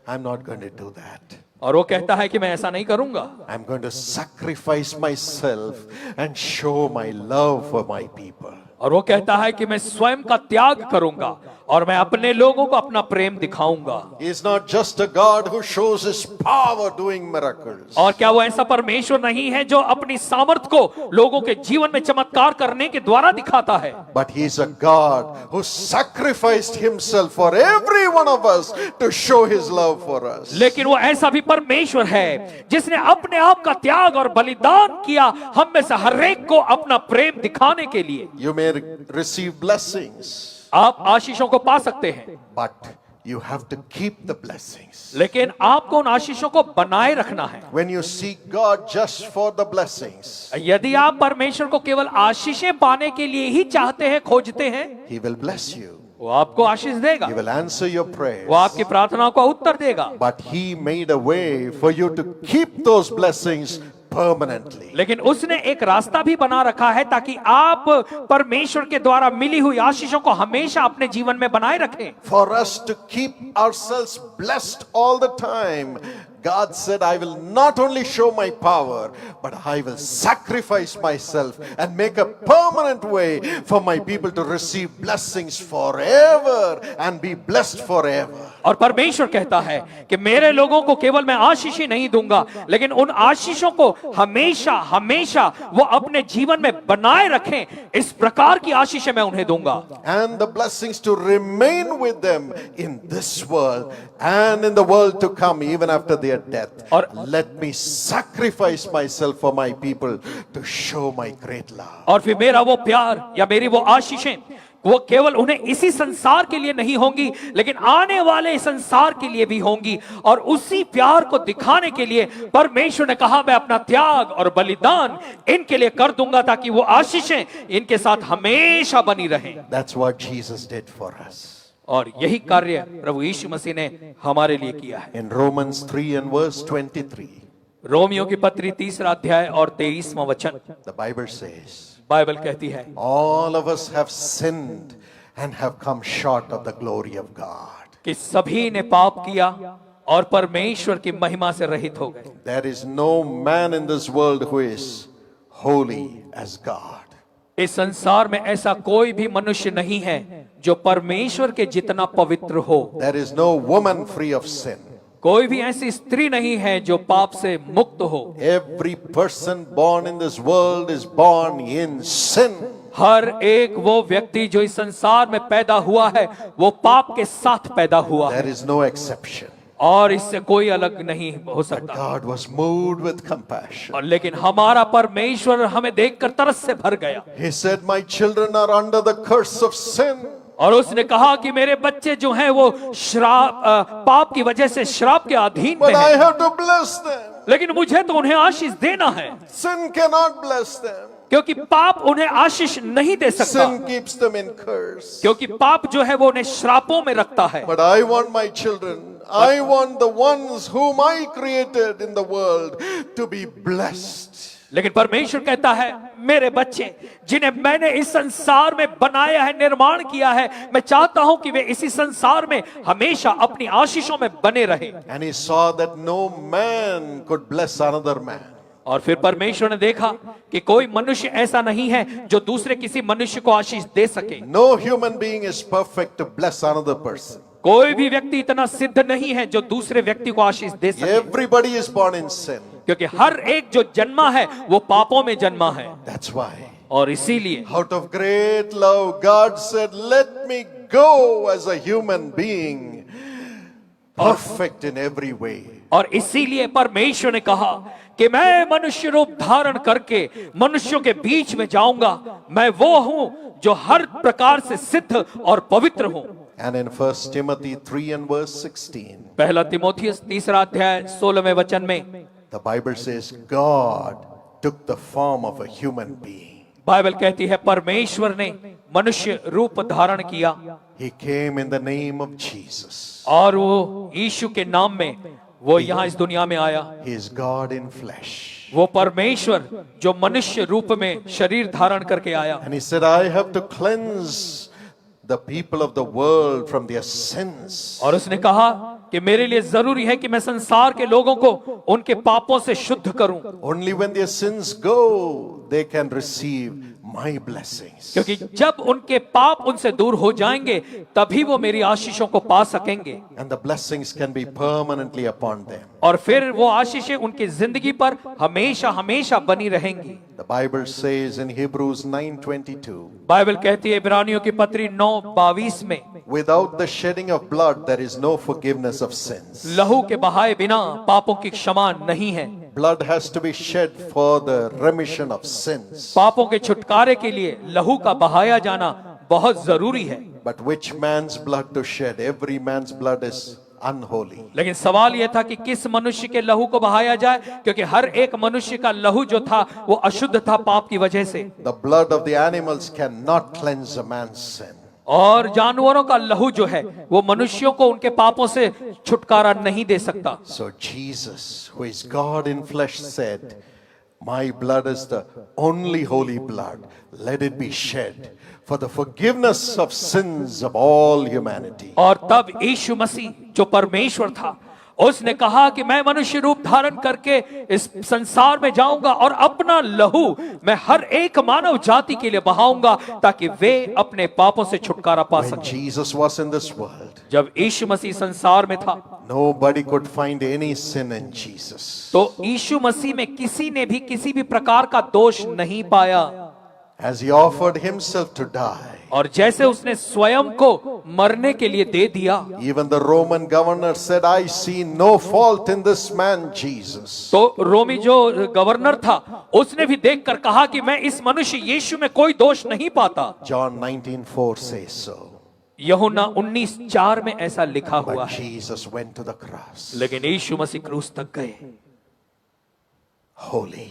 Speaker 2: I'm not going to do that.
Speaker 1: और वो कहता है कि मैं ऐसा नहीं करूंगा,
Speaker 2: I'm going to sacrifice myself and show my love for my people.
Speaker 1: और वो कहता है कि मैं स्वयं का त्याग करूंगा और मैं अपने लोगों को अपना प्रेम दिखाऊंगा।
Speaker 2: He is not just a God who shows his power doing miracles.
Speaker 1: और क्या वो ऐसा परमेश्वर नहीं है जो अपनी सामर्थ को लोगों के जीवन में चमत्कार करने के द्वारा दिखाता है,
Speaker 2: But he is a God who sacrificed himself for every one of us to show his love for us.
Speaker 1: लेकिन वो ऐसा भी परमेश्वर है जिसने अपने आप का त्याग और बलिदान किया हम में से हर एक को अपना प्रेम दिखाने के लिए।
Speaker 2: You may receive blessings,
Speaker 1: आप आशीषों को पा सकते हैं,
Speaker 2: but you have to keep the blessings.
Speaker 1: लेकिन आपको उन आशीषों को बनाए रखना है।
Speaker 2: When you seek God just for the blessings,
Speaker 1: यदि आप परमेश्वर को केवल आशीषें पाने के लिए ही चाहते हैं, खोजते हैं,
Speaker 2: he will bless you.
Speaker 1: वो आपको आशीष देगा,
Speaker 2: He will answer your prayers.
Speaker 1: वो आपकी प्रार्थनाओं का उत्तर देगा।
Speaker 2: But he made a way for you to keep those blessings permanently.
Speaker 1: लेकिन उसने एक रास्ता भी बना रखा है ताकि आप परमेश्वर के द्वारा मिली हुई आशीषों को हमेशा अपने जीवन में बनाए रखें।
Speaker 2: For us to keep ourselves blessed all the time, God said, I will not only show my power, but I will sacrifice myself and make a permanent way for my people to receive blessings forever and be blessed forever.
Speaker 1: और परमेश्वर कहता है कि मेरे लोगों को केवल मैं आशीष ही नहीं दूंगा, लेकिन उन आशीषों को हमेशा हमेशा वो अपने जीवन में बनाए रखें, इस प्रकार की आशीषें मैं उन्हें दूंगा.
Speaker 2: And the blessings to remain with them in this world and in the world to come, even after their death.
Speaker 1: और
Speaker 2: let me sacrifice myself for my people to show my great love.
Speaker 1: और फिर मेरा वो प्यार या मेरी वो आशीषें वो केवल उन्हें इसी संसार के लिए नहीं होंगी, लेकिन आने वाले संसार के लिए भी होंगी. और उसी प्यार को दिखाने के लिए परमेश्वर ने कहा, मैं अपना त्याग और बलिदान इनके लिए कर दूंगा, ताकि वो आशीषें इनके साथ हमेशा बनी रहें.
Speaker 2: That's what Jesus did for us.
Speaker 1: और यही कार्य प्रभु यीशु मसीह ने हमारे लिए किया है.
Speaker 2: In Romans 3 and verse 23,
Speaker 1: Romeo की पत्री 3 अध्याय और 23वां वचन,
Speaker 2: the Bible says,
Speaker 1: बाइबल कहती है,
Speaker 2: all of us have sinned and have come short of the glory of God.
Speaker 1: कि सभी ने पाप किया और परमेश्वर की महिमा से रहित हो गए.
Speaker 2: There is no man in this world who is holy as God.
Speaker 1: इस संसार में ऐसा कोई भी मनुष्य नहीं है जो परमेश्वर के जितना पवित्र हो.
Speaker 2: There is no woman free of sin.
Speaker 1: कोई भी ऐसी स्त्री नहीं है जो पाप से मुक्त हो.
Speaker 2: Every person born in this world is born in sin.
Speaker 1: हर एक वो व्यक्ति जो इस संसार में पैदा हुआ है वो पाप के साथ पैदा हुआ है.
Speaker 2: There is no exception.
Speaker 1: और इससे कोई अलग नहीं हो सकता.
Speaker 2: God was moved with compassion.
Speaker 1: और लेकिन हमारा परमेश्वर हमें देखकर तरस से भर गया.
Speaker 2: He said, my children are under the curse of sin.
Speaker 1: और उसने कहा कि मेरे बच्चे जो हैं वो श्राप पाप की वजह से श्राप के अधीन में
Speaker 2: But I
Speaker 1: हैं.
Speaker 2: have to bless them.
Speaker 1: लेकिन मुझे तो उन्हें आशीष देना है,
Speaker 2: Sin cannot bless them.
Speaker 1: क्योंकि पाप उन्हें आशीष नहीं दे सकता.
Speaker 2: Sin keeps them in curse.
Speaker 1: क्योंकि पाप जो है वो उन्हें श्रापों में रखता है.
Speaker 2: But I want my children, I want the ones whom I created in the world to be blessed.
Speaker 1: लेकिन परमेश्वर कहता है, मेरे बच्चे जिन्हें मैंने इस संसार में बनाया है, निर्माण किया है, मैं चाहता हूं कि वे इसी संसार में हमेशा अपनी आशीषों में बने रहें.
Speaker 2: And he saw that no man could bless another man.
Speaker 1: और फिर परमेश्वर ने देखा कि कोई मनुष्य ऐसा नहीं है जो दूसरे किसी मनुष्य को आशीष दे सके.
Speaker 2: No human being is perfect to bless another person.
Speaker 1: कोई भी व्यक्ति इतना सिद्ध नहीं है जो दूसरे व्यक्ति को आशीष दे सके.
Speaker 2: Everybody is born in sin.
Speaker 1: क्योंकि हर एक जो जन्मा है वो पापों में जन्मा है.
Speaker 2: That's why.
Speaker 1: और इसीलिए
Speaker 2: Out of great love, God said, let me go as a human being, perfect in every way.
Speaker 1: और इसीलिए परमेश्वर ने कहा कि मैं मनुष्य रूप धारण करके मनुष्यों के बीच में जाऊंगा. मैं वो हूं जो हर प्रकार से सिद्ध और पवित्र हूं.
Speaker 2: And in 1 Timothy 3 and verse 16,
Speaker 1: पहला तिमोथियस 3 अध्याय 16वें वचन में
Speaker 2: the Bible says, God took the form of a human being.
Speaker 1: Bible कहती है परमेश्वर ने मनुष्य रूप धारण किया.
Speaker 2: He came in the name of Jesus.
Speaker 1: और वो यीशु के नाम में वो यहाँ इस दुनिया में आया.
Speaker 2: He is God in flesh.
Speaker 1: वो परमेश्वर जो मनुष्य रूप में शरीर धारण करके आया.
Speaker 2: And he said, I have to cleanse the people of the world from their sins.
Speaker 1: और उसने कहा कि मेरे लिए जरूरी है कि मैं संसार के लोगों को उनके पापों से शुद्ध करूं.
Speaker 2: Only when their sins go, they can receive my blessings.
Speaker 1: क्योंकि जब उनके पाप उनसे दूर हो जाएंगे तभी वो मेरी आशीषों को पा सकेंगे.
Speaker 2: And the blessings can be permanently upon them.
Speaker 1: और फिर वो आशीषें उनकी जिंदगी पर हमेशा हमेशा बनी रहेंगी.
Speaker 2: The Bible says in Hebrews 9:22,
Speaker 1: Bible कहती है इब्रानियों की पत्री 9:22 में,
Speaker 2: without the shedding of blood there is no forgiveness of sins.
Speaker 1: लहू के बहाए बिना पापों की क्षमा नहीं है.
Speaker 2: Blood has to be shed for the remission of sins.
Speaker 1: पापों के छुटकारे के लिए लहू का बहाया जाना बहुत जरूरी है.
Speaker 2: But which man's blood to shed? Every man's blood is unholy.
Speaker 1: लेकिन सवाल यह था कि किस मनुष्य के लहू को बहाया जाए, क्योंकि हर एक मनुष्य का लहू जो था वो अशुद्ध था पाप की वजह से.
Speaker 2: The blood of the animals cannot cleanse a man's sin.
Speaker 1: और जानवरों का लहू जो है वो मनुष्यों को उनके पापों से छुटकारा नहीं दे सकता.
Speaker 2: So Jesus, who is God in flesh, said, my blood is the only holy blood. Let it be shed for the forgiveness of sins of all humanity.
Speaker 1: और तब यीशु मसीह जो परमेश्वर था उसने कहा कि मैं मनुष्य रूप धारण करके इस संसार में जाऊंगा और अपना लहू मैं हर एक मानव जाति के लिए बहाऊंगा ताकि वे अपने पापों से छुटकारा पा
Speaker 2: When
Speaker 1: सकें।
Speaker 2: Jesus was in this world,
Speaker 1: जब यीशु मसीह संसार में था
Speaker 2: nobody could find any sin in Jesus.
Speaker 1: तो यीशु मसीह में किसी ने भी किसी भी प्रकार का दोष नहीं पाया।
Speaker 2: As he offered himself to die,
Speaker 1: और जैसे उसने स्वयं को मरने के लिए दे दिया,
Speaker 2: even the Roman governor said, I see no fault in this man, Jesus.
Speaker 1: तो रोमी जो गवर्नर था उसने भी देखकर कहा कि मैं इस मनुष्य यीशु में कोई दोष नहीं पाता।
Speaker 2: John 19:4 says so.
Speaker 1: यूहन्ना 19:4 में ऐसा लिखा हुआ
Speaker 2: But
Speaker 1: है।
Speaker 2: Jesus went to the cross,
Speaker 1: लेकिन यीशु मसीह क्रूस तक गए।
Speaker 2: holy,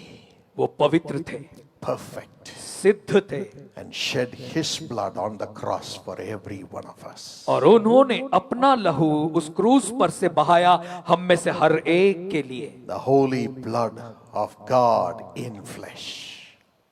Speaker 1: वो पवित्र थे,
Speaker 2: perfect,
Speaker 1: सिद्ध थे,
Speaker 2: and shed his blood on the cross for every one of us.
Speaker 1: और उन्होंने अपना लहू उस क्रूस पर से बहाया हम में से हर एक के लिए।
Speaker 2: The holy blood of God in flesh.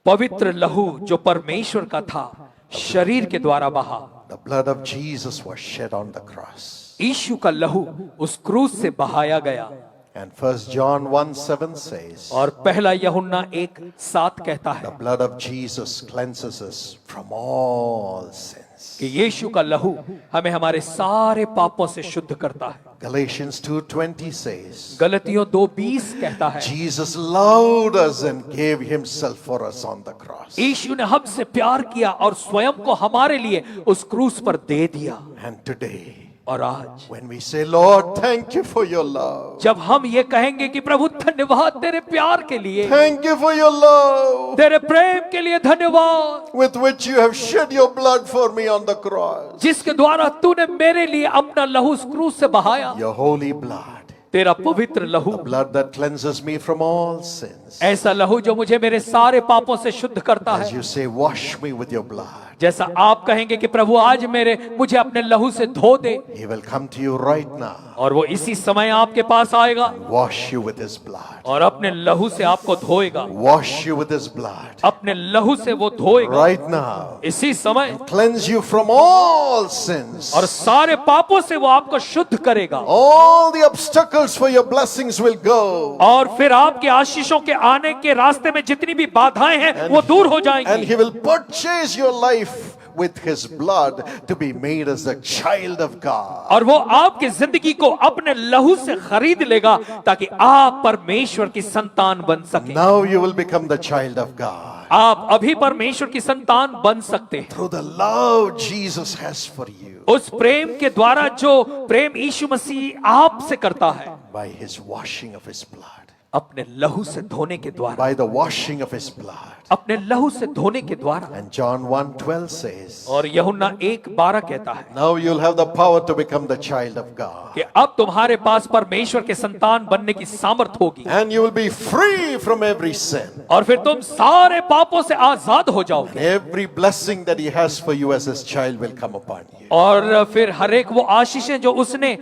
Speaker 1: पवित्र लहू जो परमेश्वर का था शरीर के द्वारा बहा।
Speaker 2: The blood of Jesus was shed on the cross.
Speaker 1: यीशु का लहू उस क्रूस से बहाया गया।
Speaker 2: And 1 John 1:7 says,
Speaker 1: और पहला यूहन्ना 1:7 कहता है
Speaker 2: the blood of Jesus cleanses us from all sins.
Speaker 1: कि यीशु का लहू हमें हमारे सारे पापों से शुद्ध करता है।
Speaker 2: Galatians 2:20 says,
Speaker 1: गलतियों 2:20 कहता है
Speaker 2: Jesus loved us and gave himself for us on the cross.
Speaker 1: यीशु ने हमसे प्यार किया और स्वयं को हमारे लिए उस क्रूस पर दे दिया।
Speaker 2: And today,
Speaker 1: और आज
Speaker 2: when we say, Lord, thank you for your love.
Speaker 1: जब हम ये कहेंगे कि प्रभु धन्यवाद तेरे प्यार के लिए,
Speaker 2: Thank you for your love
Speaker 1: तेरे प्रेम के लिए धन्यवाद,
Speaker 2: with which you have shed your blood for me on the cross.
Speaker 1: जिसके द्वारा तूने मेरे लिए अपना लहू उस क्रूस से बहाया।
Speaker 2: Your holy blood,
Speaker 1: तेरा पवित्र लहू,
Speaker 2: blood that cleanses me from all sins.
Speaker 1: ऐसा लहू जो मुझे मेरे सारे पापों से शुद्ध करता
Speaker 2: As
Speaker 1: है।
Speaker 2: you say, wash me with your blood.
Speaker 1: जैसा आप कहेंगे कि प्रभु आज मुझे अपने लहू से धो दे,
Speaker 2: He will come to you right now,
Speaker 1: और वो इसी समय आपके पास आएगा
Speaker 2: wash you with his blood.
Speaker 1: और अपने लहू से आपको धोएगा।
Speaker 2: Wash you with his blood
Speaker 1: अपने लहू से वो धोएगा
Speaker 2: right now.
Speaker 1: इसी समय,
Speaker 2: Cleanse you from all sins.
Speaker 1: और सारे पापों से वो आपको शुद्ध करेगा।
Speaker 2: All the obstacles for your blessings will go.
Speaker 1: और फिर आपके आशीषों के आने के रास्ते में जितनी भी बाधाएं हैं वो दूर हो
Speaker 2: And
Speaker 1: जाएंगी।
Speaker 2: he will purchase your life with his blood to be made as a child of God.
Speaker 1: और वो आपकी जिंदगी को अपने लहू से खरीद लेगा ताकि आप परमेश्वर की संतान बन सके।
Speaker 2: Now you will become the child of God
Speaker 1: आप अभी परमेश्वर की संतान बन सकते हैं
Speaker 2: through the love Jesus has for you,
Speaker 1: उस प्रेम के द्वारा जो प्रेम यीशु मसीह आपसे करता है,
Speaker 2: by his washing of his blood.
Speaker 1: अपने लहू से धोने के द्वारा,
Speaker 2: By the washing of his blood.
Speaker 1: अपने लहू से धोने के द्वारा।
Speaker 2: And John 1:12 says,
Speaker 1: और यूहन्ना 1:12 कहता है
Speaker 2: now you'll have the power to become the child of God.
Speaker 1: कि अब तुम्हारे पास परमेश्वर के संतान बनने की सामर्थ होगी,
Speaker 2: And you will be free from every sin.
Speaker 1: और फिर तुम सारे पापों से आजाद हो जाओगे,
Speaker 2: Every blessing that he has for you as his child will come upon you.
Speaker 1: और फिर हर एक वो आशीषें जो उसने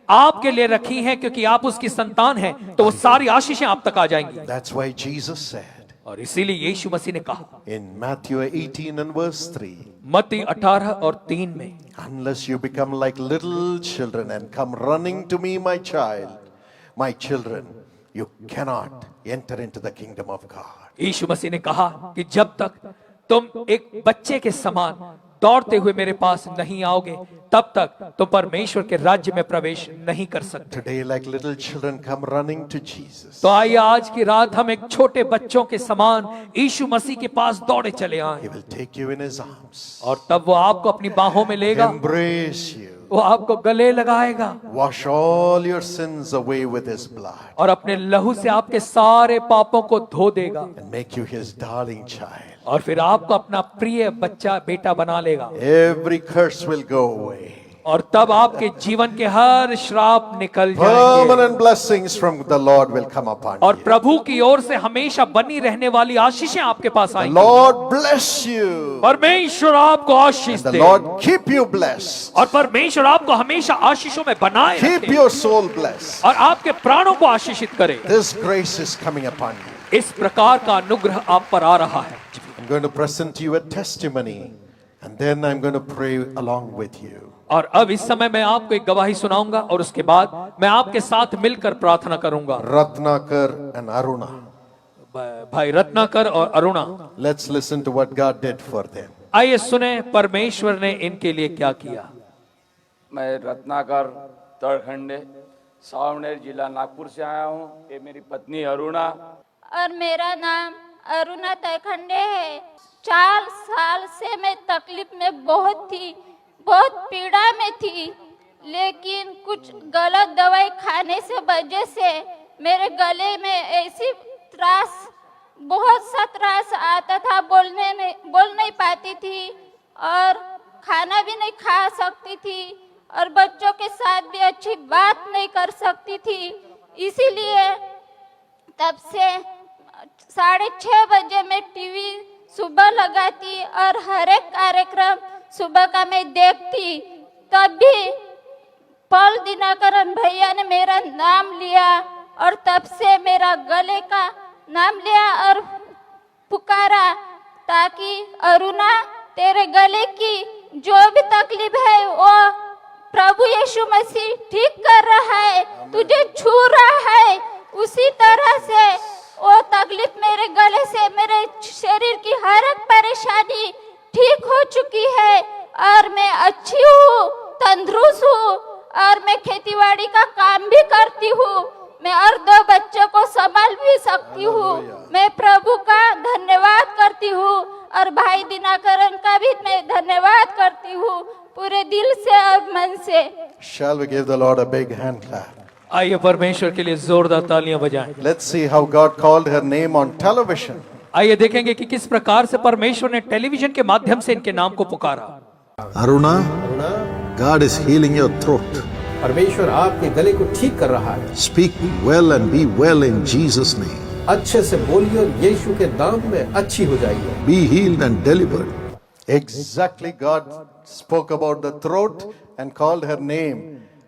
Speaker 1: आपके लिए रखी हैं क्योंकि आप उसकी संतान हैं, तो वो सारी आशीषें आप तक आ जाएंगी।
Speaker 2: That's why Jesus said
Speaker 1: और इसीलिए यीशु मसीह ने कहा
Speaker 2: in Matthew 18 and verse 3,
Speaker 1: मत्ती 18 और 3 में,
Speaker 2: unless you become like little children and come running to me, my children, you cannot enter into the kingdom of God.
Speaker 1: यीशु मसीह ने कहा कि जब तक तुम एक बच्चे के समान दौड़ते हुए मेरे पास नहीं आओगे तब तक तुम परमेश्वर के राज्य में प्रवेश नहीं कर सकते।
Speaker 2: Today, like little children, come running to Jesus.
Speaker 1: तो आइए आज की रात हम एक छोटे बच्चों के समान यीशु मसीह के पास दौड़े चले आए,
Speaker 2: He will take you in his arms,
Speaker 1: और तब वो आपको अपनी बाहों में लेगा,
Speaker 2: embrace you,
Speaker 1: वो आपको गले लगाएगा
Speaker 2: wash all your sins away with his blood,
Speaker 1: और अपने लहू से आपके सारे पापों को धो देगा,
Speaker 2: and make you his darling child.
Speaker 1: और फिर आपको अपना प्रिय बच्चा बेटा बना लेगा,
Speaker 2: Every curse will go away.
Speaker 1: और तब आपके जीवन के हर श्राप निकल जाएंगे,
Speaker 2: Permanent blessings from the Lord will come upon
Speaker 1: और
Speaker 2: you.
Speaker 1: प्रभु की ओर से हमेशा बनी रहने वाली आशीषें आपके पास
Speaker 2: The
Speaker 1: आएंगी।
Speaker 2: Lord bless you.
Speaker 1: परमेश्वर आपको आशीष
Speaker 2: The
Speaker 1: they,
Speaker 2: Lord keep you blessed.
Speaker 1: और परमेश्वर आपको हमेशा आशीषों में बनाए
Speaker 2: Keep
Speaker 1: रखे,
Speaker 2: your soul blessed.
Speaker 1: और आपके प्राणों को आशीषित करे।
Speaker 2: This grace is coming upon you.
Speaker 1: इस प्रकार का अनुग्रह आप पर आ रहा है।
Speaker 2: I'm going to present to you a testimony, And then I'm going to pray along with you.
Speaker 1: और अब इस समय मैं आपको एक गवाही सुनाऊंगा और उसके बाद मैं आपके साथ मिलकर प्रार्थना करूंगा।
Speaker 2: Ratnakar and Aruna.
Speaker 1: भाई रत्नाकर और Aruna,
Speaker 2: Let's listen to what God did for them.
Speaker 1: आइए सुने परमेश्वर ने इनके लिए क्या किया।
Speaker 3: मैं रत्नाकर तड़खंडे सावनेर जिला नागपुर से आया हूँ। ये मेरी पत्नी अरुणा।
Speaker 4: और मेरा नाम अरुणा तैखंडे है। 4 साल से मैं तकलीफ में बहुत पीड़ा में थी, लेकिन कुछ गलत दवाई खाने से वजह से मेरे गले में ऐसी बहुत सा त्रास आता था, बोल नहीं पाती थी और खाना भी नहीं खा सकती थी और बच्चों के साथ भी अच्छी बात नहीं कर सकती थी। इसीलिए तब से 6:30 बजे मैं टीवी सुबह लगाती और हर एक कार्यक्रम सुबह का मैं देखती। तब भी पॉल दिनाकरन भैया ने मेरा नाम लिया और तब से मेरा गले का नाम लिया और पुकारा, ताकि अरुणा तेरे गले की जो भी तकलीफ है वो प्रभु यीशु मसीह ठीक कर रहा है, तुझे छू रहा है। उसी तरह से वो तकलीफ मेरे गले से मेरे शरीर की हर एक परेशानी ठीक हो चुकी है और मैं अच्छी हूँ, तंदुरुस्त हूँ और मैं खेतीबाड़ी का काम भी करती हूँ। मैं और 2 बच्चों को संभाल भी सकती हूँ। मैं प्रभु का धन्यवाद करती हूँ और भाई दिनाकरन का भी मैं धन्यवाद करती हूँ पूरे दिल से और मन से।
Speaker 2: Shall we give the Lord a big hand clap?
Speaker 1: आइए परमेश्वर के लिए जोरदार तालियां बजाएं।
Speaker 2: Let's see how God called her name on television.
Speaker 1: आइए देखेंगे कि किस प्रकार से परमेश्वर ने टेलीविजन के माध्यम से इनके नाम को पुकारा।
Speaker 5: Aruna, God is healing your throat.
Speaker 6: परमेश्वर आपके गले को ठीक कर रहा है।
Speaker 5: Speak well and be well in Jesus' name.
Speaker 6: अच्छे से बोलिए और यीशु के नाम में अच्छी हो जाइए।
Speaker 5: Be healed and delivered.
Speaker 2: Exactly, God spoke about the throat and called her name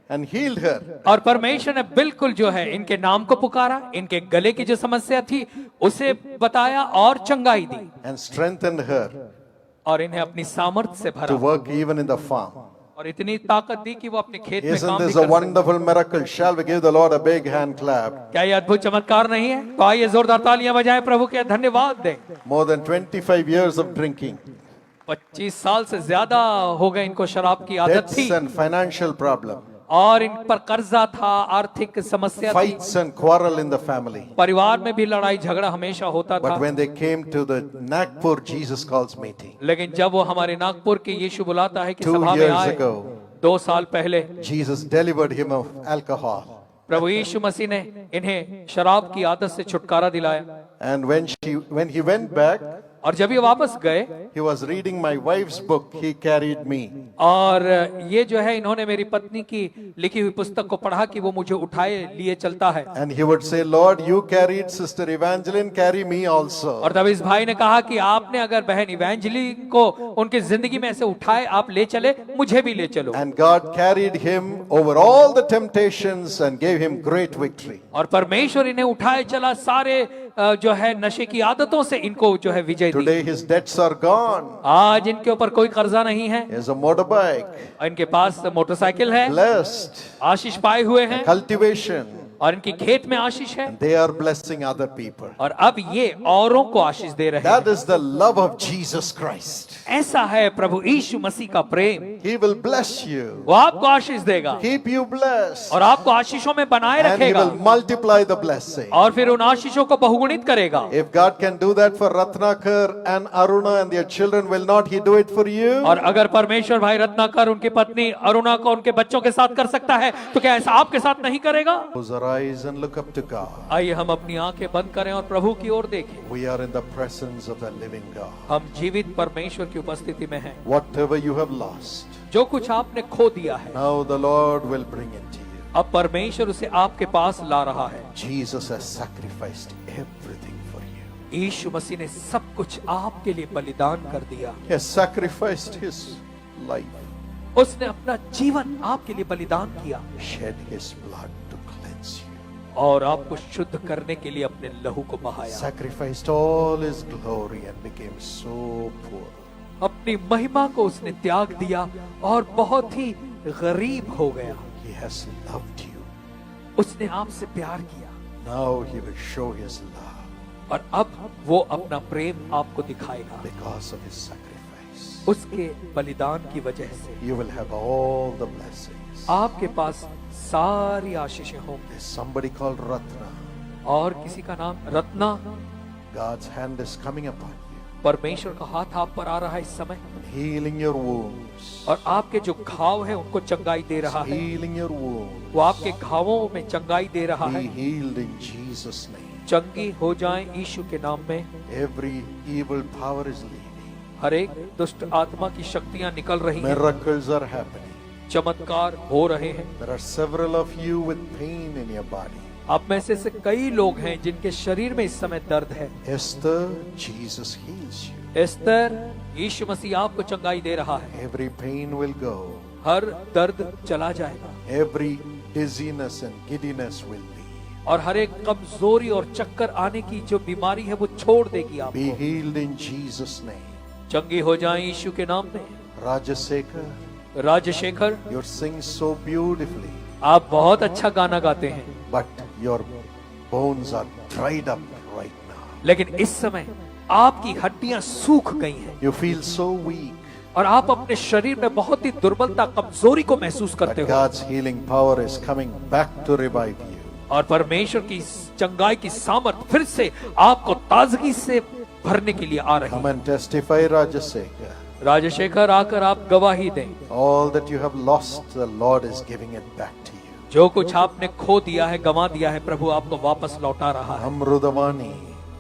Speaker 2: and healed her.
Speaker 1: और परमेश्वर ने बिल्कुल जो है इनके नाम को पुकारा, इनके गले की जो समस्या थी उसे बताया और चंगाई दी
Speaker 2: And strengthened her
Speaker 1: और इन्हें अपनी सामर्थ्य से
Speaker 2: to
Speaker 1: भरा
Speaker 2: work even in the farm.
Speaker 1: और इतनी ताकत दी कि वो अपने खेत में
Speaker 2: Isn't
Speaker 1: काम भी
Speaker 2: this
Speaker 1: कर
Speaker 2: a
Speaker 1: सके।
Speaker 2: wonderful miracle? Shall we give the Lord a big hand clap?
Speaker 1: क्या ये अद्भुत चमत्कार नहीं है? तो आइए जोरदार तालियां बजाएं, प्रभु के धन्यवाद दें।
Speaker 2: More than 25 years of drinking,
Speaker 1: 25 साल से ज्यादा हो गए इनको शराब की आदत
Speaker 2: debts
Speaker 1: थी
Speaker 2: and financial problem,
Speaker 1: और इन पर कर्जा था, आर्थिक समस्या थी,
Speaker 2: fights and quarrel in the family.
Speaker 1: परिवार में भी लड़ाई झगड़ा हमेशा होता
Speaker 2: But
Speaker 1: था।
Speaker 2: when they came to the Nagpur Jesus Calls meeting,
Speaker 1: लेकिन जब वो हमारे नागपुर के यीशु बुलाता है कि
Speaker 2: 2
Speaker 1: सभा में
Speaker 2: years
Speaker 1: आए,
Speaker 2: ago,
Speaker 1: 2 साल पहले
Speaker 2: Jesus delivered him of alcohol.
Speaker 1: प्रभु यीशु मसीह ने इन्हें शराब की आदत से छुटकारा दिलाया।
Speaker 2: And when he went back,
Speaker 1: और जब ये वापस गए
Speaker 2: he was reading my wife's book. He carried me.
Speaker 1: और ये जो है इन्होंने मेरी पत्नी की लिखी हुई पुस्तक को पढ़ा कि वो मुझे उठाए लिए चलता है।
Speaker 2: And he would say, Lord, you carried Sister Evangeline, carry me also.
Speaker 1: और तब इस भाई ने कहा कि आपने अगर बहन इवेंजलिन को उनकी जिंदगी में ऐसे उठाए, आप ले चले, मुझे भी ले चलो।
Speaker 2: And God carried him over all the temptations and gave him great victory.
Speaker 1: और परमेश्वर इन्हें उठाए चला, सारे जो है नशे की आदतों से इनको जो है विजय दी।
Speaker 2: Today his debts are gone.
Speaker 1: आज इनके ऊपर कोई कर्जा नहीं है,
Speaker 2: He has a motorbike,
Speaker 1: इनके पास मोटरसाइकिल है,
Speaker 2: blessed,
Speaker 1: आशीष पाए हुए हैं
Speaker 2: cultivation.
Speaker 1: और इनकी खेत में आशीष है
Speaker 2: They are blessing other people.
Speaker 1: और अब ये औरों को आशीष दे रहे हैं।
Speaker 2: That is the love of Jesus Christ.
Speaker 1: ऐसा है प्रभु यीशु मसीह का प्रेम,
Speaker 2: He will bless you,
Speaker 1: वो आपको आशीष देगा
Speaker 2: keep you blessed,
Speaker 1: और आपको आशीषों में बनाए
Speaker 2: and He
Speaker 1: रखेगा
Speaker 2: will multiply the blessing.
Speaker 1: और फिर उन आशीषों को बहुगुणित करेगा।
Speaker 2: If God can do that for Ratnakar and Aruna and their children, will not He do it for you?
Speaker 1: और अगर परमेश्वर भाई रत्नाकर उनकी पत्नी अरुणा को उनके बच्चों के साथ कर सकता है तो क्या ऐसा आपके साथ नहीं करेगा?
Speaker 2: Close our eyes and look up to God.
Speaker 1: आइए हम अपनी आंखें बंद करें और प्रभु की ओर देखें।
Speaker 2: We are in the presence of the living God.
Speaker 1: हम जीवित परमेश्वर की उपस्थिति में हैं।
Speaker 2: Whatever you have lost,
Speaker 1: जो कुछ आपने खो दिया है,
Speaker 2: now the Lord will bring it to you.
Speaker 1: अब परमेश्वर उसे आपके पास ला रहा है।
Speaker 2: Jesus has sacrificed everything for you.
Speaker 1: यीशु मसीह ने सब कुछ आपके लिए बलिदान कर दिया।
Speaker 2: He has sacrificed His life,
Speaker 1: उसने अपना जीवन आपके लिए बलिदान किया
Speaker 2: shed His blood to cleanse you,
Speaker 1: और आपको शुद्ध करने के लिए अपने लहू को बहाया।
Speaker 2: sacrificed all His glory and became so poor.
Speaker 1: अपनी महिमा को उसने त्याग दिया और बहुत ही गरीब हो गया।
Speaker 2: He has loved you.
Speaker 1: उसने आपसे प्यार किया
Speaker 2: Now he will show his love
Speaker 1: और अब वो अपना प्रेम आपको दिखाएगा
Speaker 2: because of his sacrifice.
Speaker 1: उसके बलिदान की वजह से।
Speaker 2: You will have all the blessings.
Speaker 1: आपके पास सारी आशीषें होंगी।
Speaker 2: There's somebody called Ratna.
Speaker 1: और किसी का नाम Ratna.
Speaker 2: God's hand is coming upon you,
Speaker 1: परमेश्वर का हाथ आप पर आ रहा है इस समय
Speaker 2: healing your wounds.
Speaker 1: और आपके जो घाव है उनको चंगाई दे रहा है।
Speaker 2: Healing your wounds.
Speaker 1: वो आपके घावों में चंगाई दे रहा है।
Speaker 2: Be healed in Jesus' name.
Speaker 1: चंगी हो जाएं यीशु के नाम में।
Speaker 2: Every evil power is leaving.
Speaker 1: हर एक दुष्ट आत्मा की शक्तियां निकल रही हैं।
Speaker 2: Miracles are happening.
Speaker 1: चमत्कार हो रहे हैं।
Speaker 2: There are several of you with pain in your body.
Speaker 1: आप में से कई लोग हैं जिनके शरीर में इस समय दर्द है।
Speaker 2: Esther, Jesus heals you.
Speaker 1: Esther, यीशु मसीह आपको चंगाई दे रहा है।
Speaker 2: Every pain will go.
Speaker 1: हर दर्द चला जाएगा
Speaker 2: Every dizziness and giddiness will leave.
Speaker 1: और हर एक कमजोरी और चक्कर आने की जो बीमारी है वो छोड़ देगी
Speaker 2: Be
Speaker 1: आपको।
Speaker 2: healed in Jesus' name.
Speaker 1: चंगी हो जाएं यीशु के नाम में।
Speaker 2: Rajasekhar,
Speaker 1: Rajshekhar,
Speaker 2: you sing so beautifully,
Speaker 1: आप बहुत अच्छा गाना गाते हैं,
Speaker 2: but your bones are dried up right now.
Speaker 1: लेकिन इस समय आपकी हड्डियां सूख गई हैं
Speaker 2: You feel so weak,
Speaker 1: और आप अपने शरीर में बहुत ही दुर्बलता, कमजोरी को महसूस
Speaker 2: but
Speaker 1: करते हो।
Speaker 2: God's healing power is coming back to revive you.
Speaker 1: और परमेश्वर की चंगाई की सामर्थ फिर से आपको ताजगी से भरने के लिए आ रही
Speaker 2: Come
Speaker 1: है।
Speaker 2: and testify, Rajasekhar.
Speaker 1: राजशेखर, आकर आप गवाही दें।
Speaker 2: All that you have lost, the Lord is giving it back to you.
Speaker 1: जो कुछ आपने खो दिया है, गंवा दिया है, प्रभु आपको वापस लौटा रहा है।
Speaker 2: Amrudavani,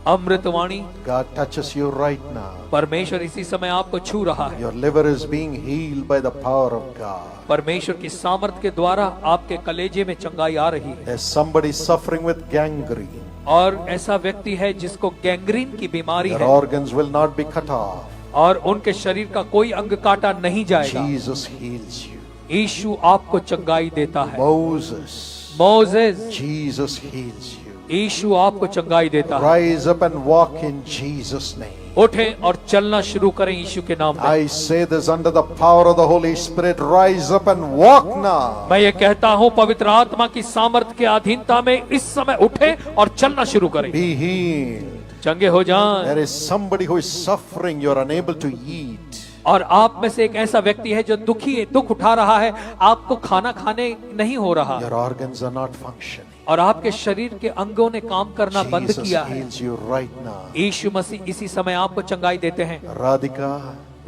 Speaker 1: अमृतवाणी,
Speaker 2: God touches you right now.
Speaker 1: परमेश्वर इसी समय आपको छू रहा है।
Speaker 2: Your liver is being healed by the power of God.
Speaker 1: परमेश्वर की सामर्थ के द्वारा आपके कलेजे में चंगाई आ रही है।
Speaker 2: There's somebody suffering with gangrene.
Speaker 1: और ऐसा व्यक्ति है जिसको गैंग्रीन की बीमारी
Speaker 2: Their
Speaker 1: है
Speaker 2: organs will not be cut off.
Speaker 1: और उनके शरीर का कोई अंग काटा नहीं जाएगा।
Speaker 2: Jesus heals you.
Speaker 1: यीशु आपको चंगाई देता है।
Speaker 2: Moses,
Speaker 1: Moses,
Speaker 2: Jesus heals you.
Speaker 1: यीशु आपको चंगाई देता है।
Speaker 2: Rise up and walk in Jesus' name.
Speaker 1: उठें और चलना शुरू करें यीशु के नाम में।
Speaker 2: I say this under the power of the Holy Spirit. Rise up and walk now.
Speaker 1: मैं ये कहता हूँ पवित्र आत्मा की सामर्थ के अधीनता में इस समय उठें और चलना शुरू करें।
Speaker 2: Be healed.
Speaker 1: चंगे हो जाएं।
Speaker 2: There is somebody who is suffering. You are unable to eat.
Speaker 1: और आप में से एक ऐसा व्यक्ति है जो दुखी है, दुख उठा रहा है, आपको खाना खाने नहीं हो रहा
Speaker 2: Your organs are not functioning.
Speaker 1: और आपके शरीर के अंगों ने काम करना बंद
Speaker 2: Jesus
Speaker 1: किया है।
Speaker 2: heals you right now.
Speaker 1: यीशु मसीह इसी समय आपको चंगाई देते हैं।
Speaker 2: Radhika,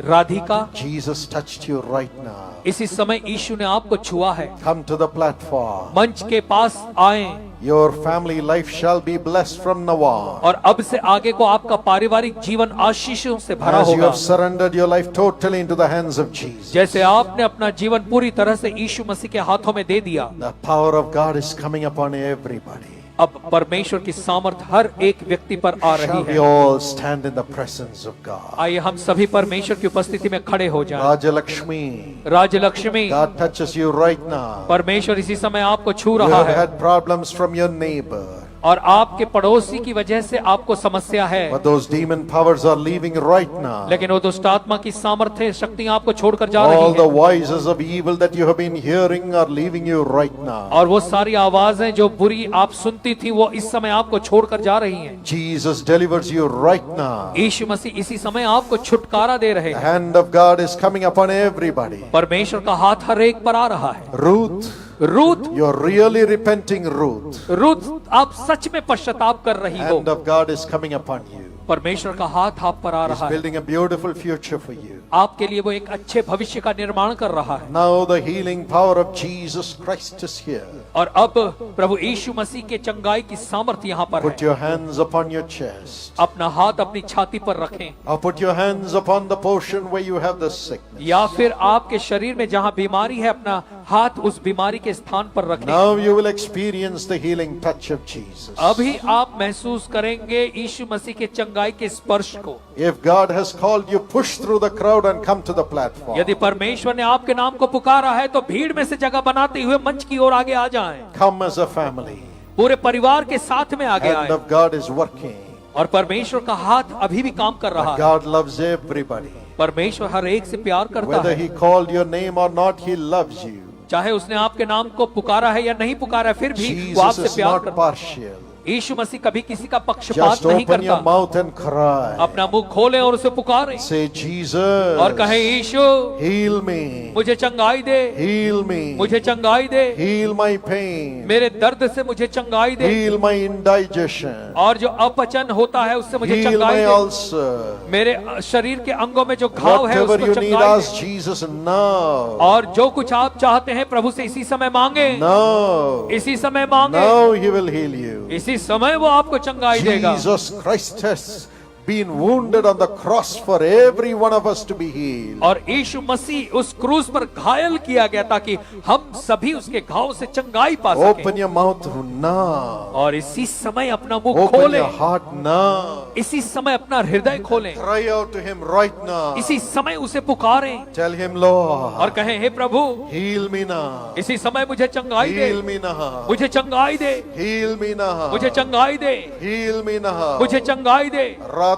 Speaker 1: Radhika,
Speaker 2: Jesus touched you right now.
Speaker 1: इसी समय यीशु ने आपको छुआ है।
Speaker 2: Come to the platform.
Speaker 1: मंच के पास आए
Speaker 2: Your family life shall be blessed from now on.
Speaker 1: और अब से आगे को आपका पारिवारिक जीवन आशीषों से भरा
Speaker 2: As you
Speaker 1: होगा।
Speaker 2: have surrendered your life totally into the hands of Jesus.
Speaker 1: जैसे आपने अपना जीवन पूरी तरह से यीशु मसीह के हाथों में दे दिया,
Speaker 2: The power of God is coming upon everybody.
Speaker 1: अब परमेश्वर की सामर्थ हर एक व्यक्ति पर आ
Speaker 2: Shall
Speaker 1: रही
Speaker 2: we
Speaker 1: है।
Speaker 2: all stand in the presence of God?
Speaker 1: आइए हम सभी परमेश्वर की उपस्थिति में खड़े हो जाएं।
Speaker 2: Rajalakshmi,
Speaker 1: Rajalakshmi,
Speaker 2: God touches you right now.
Speaker 1: परमेश्वर इसी समय आपको छू
Speaker 2: You
Speaker 1: रहा
Speaker 2: have
Speaker 1: है
Speaker 2: had problems from your neighbor,
Speaker 1: और आपके पड़ोसी की वजह से आपको समस्या है,
Speaker 2: but those demon powers are leaving right now.
Speaker 1: लेकिन वो दुष्ट आत्मा की सामर्थ्य शक्तियां आपको छोड़कर जा
Speaker 2: All
Speaker 1: रही
Speaker 2: the
Speaker 1: हैं
Speaker 2: voices of evil that you have been hearing are leaving you right now.
Speaker 1: और वो सारी आवाजें जो बुरी आप सुनती थी वो इस समय आपको छोड़कर जा रही हैं।
Speaker 2: Jesus delivers you right now.
Speaker 1: यीशु मसीह इसी समय आपको छुटकारा दे रहे
Speaker 2: The
Speaker 1: हैं।
Speaker 2: hand of God is coming upon everybody.
Speaker 1: परमेश्वर का हाथ हर एक पर आ रहा है।
Speaker 2: Ruth,
Speaker 1: Ruth,
Speaker 2: you're really repenting, Ruth.
Speaker 1: Ruth, आप सच में पश्चाताप कर रही हो।
Speaker 2: Hand of God is coming upon you.
Speaker 1: परमेश्वर का हाथ आप पर आ
Speaker 2: He's
Speaker 1: रहा है।
Speaker 2: building a beautiful future for you.
Speaker 1: आपके लिए वो एक अच्छे भविष्य का निर्माण कर रहा है।
Speaker 2: Now the healing power of Jesus Christ is here.
Speaker 1: और अब प्रभु यीशु मसीह के चंगाई की सामर्थ यहाँ पर
Speaker 2: Put
Speaker 1: है।
Speaker 2: your hands upon your chest.
Speaker 1: अपना हाथ अपनी छाती पर रखें
Speaker 2: Or put your hands upon the portion where you have the sickness.
Speaker 1: या फिर आपके शरीर में जहाँ बीमारी है अपना हाथ उस बीमारी के स्थान पर रखें।
Speaker 2: Now you will experience the healing touch of Jesus.
Speaker 1: अभी आप महसूस करेंगे यीशु मसीह के चंगाई के स्पर्श को।
Speaker 2: If God has called you, push through the crowd and come to the platform.
Speaker 1: यदि परमेश्वर ने आपके नाम को पुकारा है तो भीड़ में से जगह बनाते हुए मंच की ओर आगे आ जाएं।
Speaker 2: Come as a family.
Speaker 1: पूरे परिवार के साथ में आगे
Speaker 2: Hand
Speaker 1: आए
Speaker 2: of God is working.
Speaker 1: और परमेश्वर का हाथ अभी भी काम कर रहा है।
Speaker 2: God loves everybody.
Speaker 1: परमेश्वर हर एक से प्यार करता
Speaker 2: Whether
Speaker 1: है,
Speaker 2: he called your name or not, he loves you.
Speaker 1: चाहे उसने आपके नाम को पुकारा है या नहीं पुकारा है, फिर भी वो
Speaker 2: Jesus
Speaker 1: आपसे
Speaker 2: is
Speaker 1: प्यार
Speaker 2: not
Speaker 1: करता है।
Speaker 2: partial.
Speaker 1: यीशु मसीह कभी किसी का पक्षपात
Speaker 2: Just
Speaker 1: नहीं
Speaker 2: open your
Speaker 1: करता।
Speaker 2: mouth and cry.
Speaker 1: अपना मुंह खोलें और उसे पुकारें
Speaker 2: Say, Jesus,
Speaker 1: और कहें, यीशु
Speaker 2: heal me.
Speaker 1: मुझे चंगाई दे,
Speaker 2: Heal me.
Speaker 1: मुझे चंगाई दे,
Speaker 2: Heal my pain.
Speaker 1: मेरे दर्द से मुझे चंगाई दे,
Speaker 2: Heal my indigestion.
Speaker 1: और जो अपचन होता है उससे मुझे
Speaker 2: Heal
Speaker 1: चंगाई
Speaker 2: my
Speaker 1: दे,
Speaker 2: ulcer.
Speaker 1: मेरे शरीर के अंगों में जो घाव है
Speaker 2: Whatever
Speaker 1: उसको
Speaker 2: you need,
Speaker 1: चंगाई
Speaker 2: ask
Speaker 1: दे।
Speaker 2: Jesus now.
Speaker 1: और जो कुछ आप चाहते हैं प्रभु से इसी समय मांगे,
Speaker 2: Now.
Speaker 1: इसी समय मांगे,
Speaker 2: Now he will heal you.
Speaker 1: इसी समय वो आपको चंगाई देगा।
Speaker 2: Jesus Christ has been wounded on the cross for every one of us to be healed.
Speaker 1: और यीशु मसीह उस क्रूस पर घायल किया गया ताकि हम सभी उसके घाव से चंगाई पा
Speaker 2: Open
Speaker 1: सकें।
Speaker 2: your mouth now.
Speaker 1: और इसी समय अपना मुंह
Speaker 2: Open
Speaker 1: खोलें,
Speaker 2: your heart now.
Speaker 1: इसी समय अपना हृदय खोलें,
Speaker 2: Cry out to him right now.
Speaker 1: इसी समय उसे पुकारें
Speaker 2: Tell him, Lord,
Speaker 1: और कहें, हे प्रभु
Speaker 2: heal me now.
Speaker 1: इसी समय मुझे चंगाई दे,
Speaker 2: Heal me now.
Speaker 1: मुझे चंगाई दे,
Speaker 2: Heal me now.
Speaker 1: मुझे चंगाई दे,
Speaker 2: Heal me now.
Speaker 1: मुझे चंगाई दे।
Speaker 2: Rathod.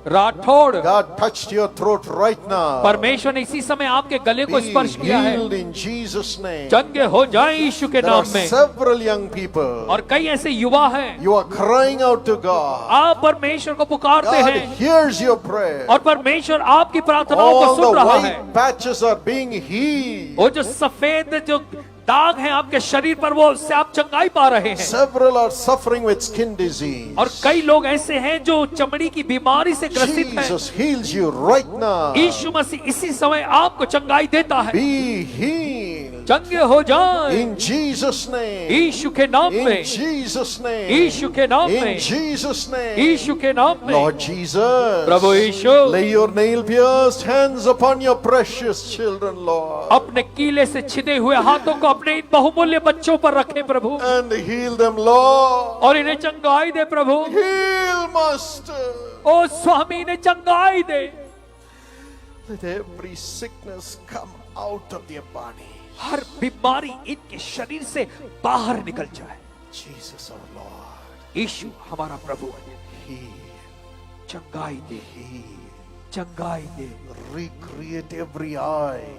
Speaker 1: Rathore,
Speaker 2: God touched your throat right now.
Speaker 1: परमेश्वर ने इसी समय आपके गले को
Speaker 2: Be
Speaker 1: स्पर्श किया है।
Speaker 2: healed in Jesus' name.
Speaker 1: चंगे हो जाएं यीशु के
Speaker 2: There are
Speaker 1: नाम में।
Speaker 2: several young people.
Speaker 1: और कई ऐसे युवा हैं,
Speaker 2: You are crying out to God.
Speaker 1: आप परमेश्वर को पुकारते
Speaker 2: God
Speaker 1: हैं
Speaker 2: hears your prayer.
Speaker 1: और परमेश्वर आपकी प्रार्थनाओं को
Speaker 2: All the
Speaker 1: सुन रहा है।
Speaker 2: white patches are being healed.
Speaker 1: वो जो सफेद जो दाग हैं आपके शरीर पर, वो उससे आप चंगाई पा रहे हैं।
Speaker 2: Several are suffering with skin disease.
Speaker 1: और कई लोग ऐसे हैं जो चमड़ी की बीमारी से ग्रसित हैं।
Speaker 2: Jesus heals you right now.
Speaker 1: यीशु मसीह इसी समय आपको चंगाई देता है।
Speaker 2: Be healed.
Speaker 1: चंगे हो जाएं
Speaker 2: In Jesus' name.
Speaker 1: यीशु के नाम
Speaker 2: In
Speaker 1: में,
Speaker 2: Jesus' name.
Speaker 1: यीशु के नाम
Speaker 2: In
Speaker 1: में,
Speaker 2: Jesus' name.
Speaker 1: यीशु के नाम में।
Speaker 2: Lord Jesus.
Speaker 1: Prabhu Yeshu,
Speaker 2: Lay your nail-pierced hands upon your precious children, Lord.
Speaker 1: अपने कीले से छिदे हुए हाथों को अपने इन बहुमूल्य बच्चों पर रखें प्रभु,
Speaker 2: And heal them, Lord.
Speaker 1: और इन्हें चंगाई दे प्रभु।
Speaker 2: Heal, Master.
Speaker 1: ओ स्वामी, इन्हें चंगाई दे।
Speaker 2: Let every sickness come out of their body.
Speaker 1: हर बीमारी इनके शरीर से बाहर निकल जाए।
Speaker 2: Jesus our Lord.
Speaker 1: यीशु हमारा प्रभु है,
Speaker 2: Heal.
Speaker 1: चंगाई दे,
Speaker 2: Heal.
Speaker 1: चंगाई दे।
Speaker 2: Recreate every eye.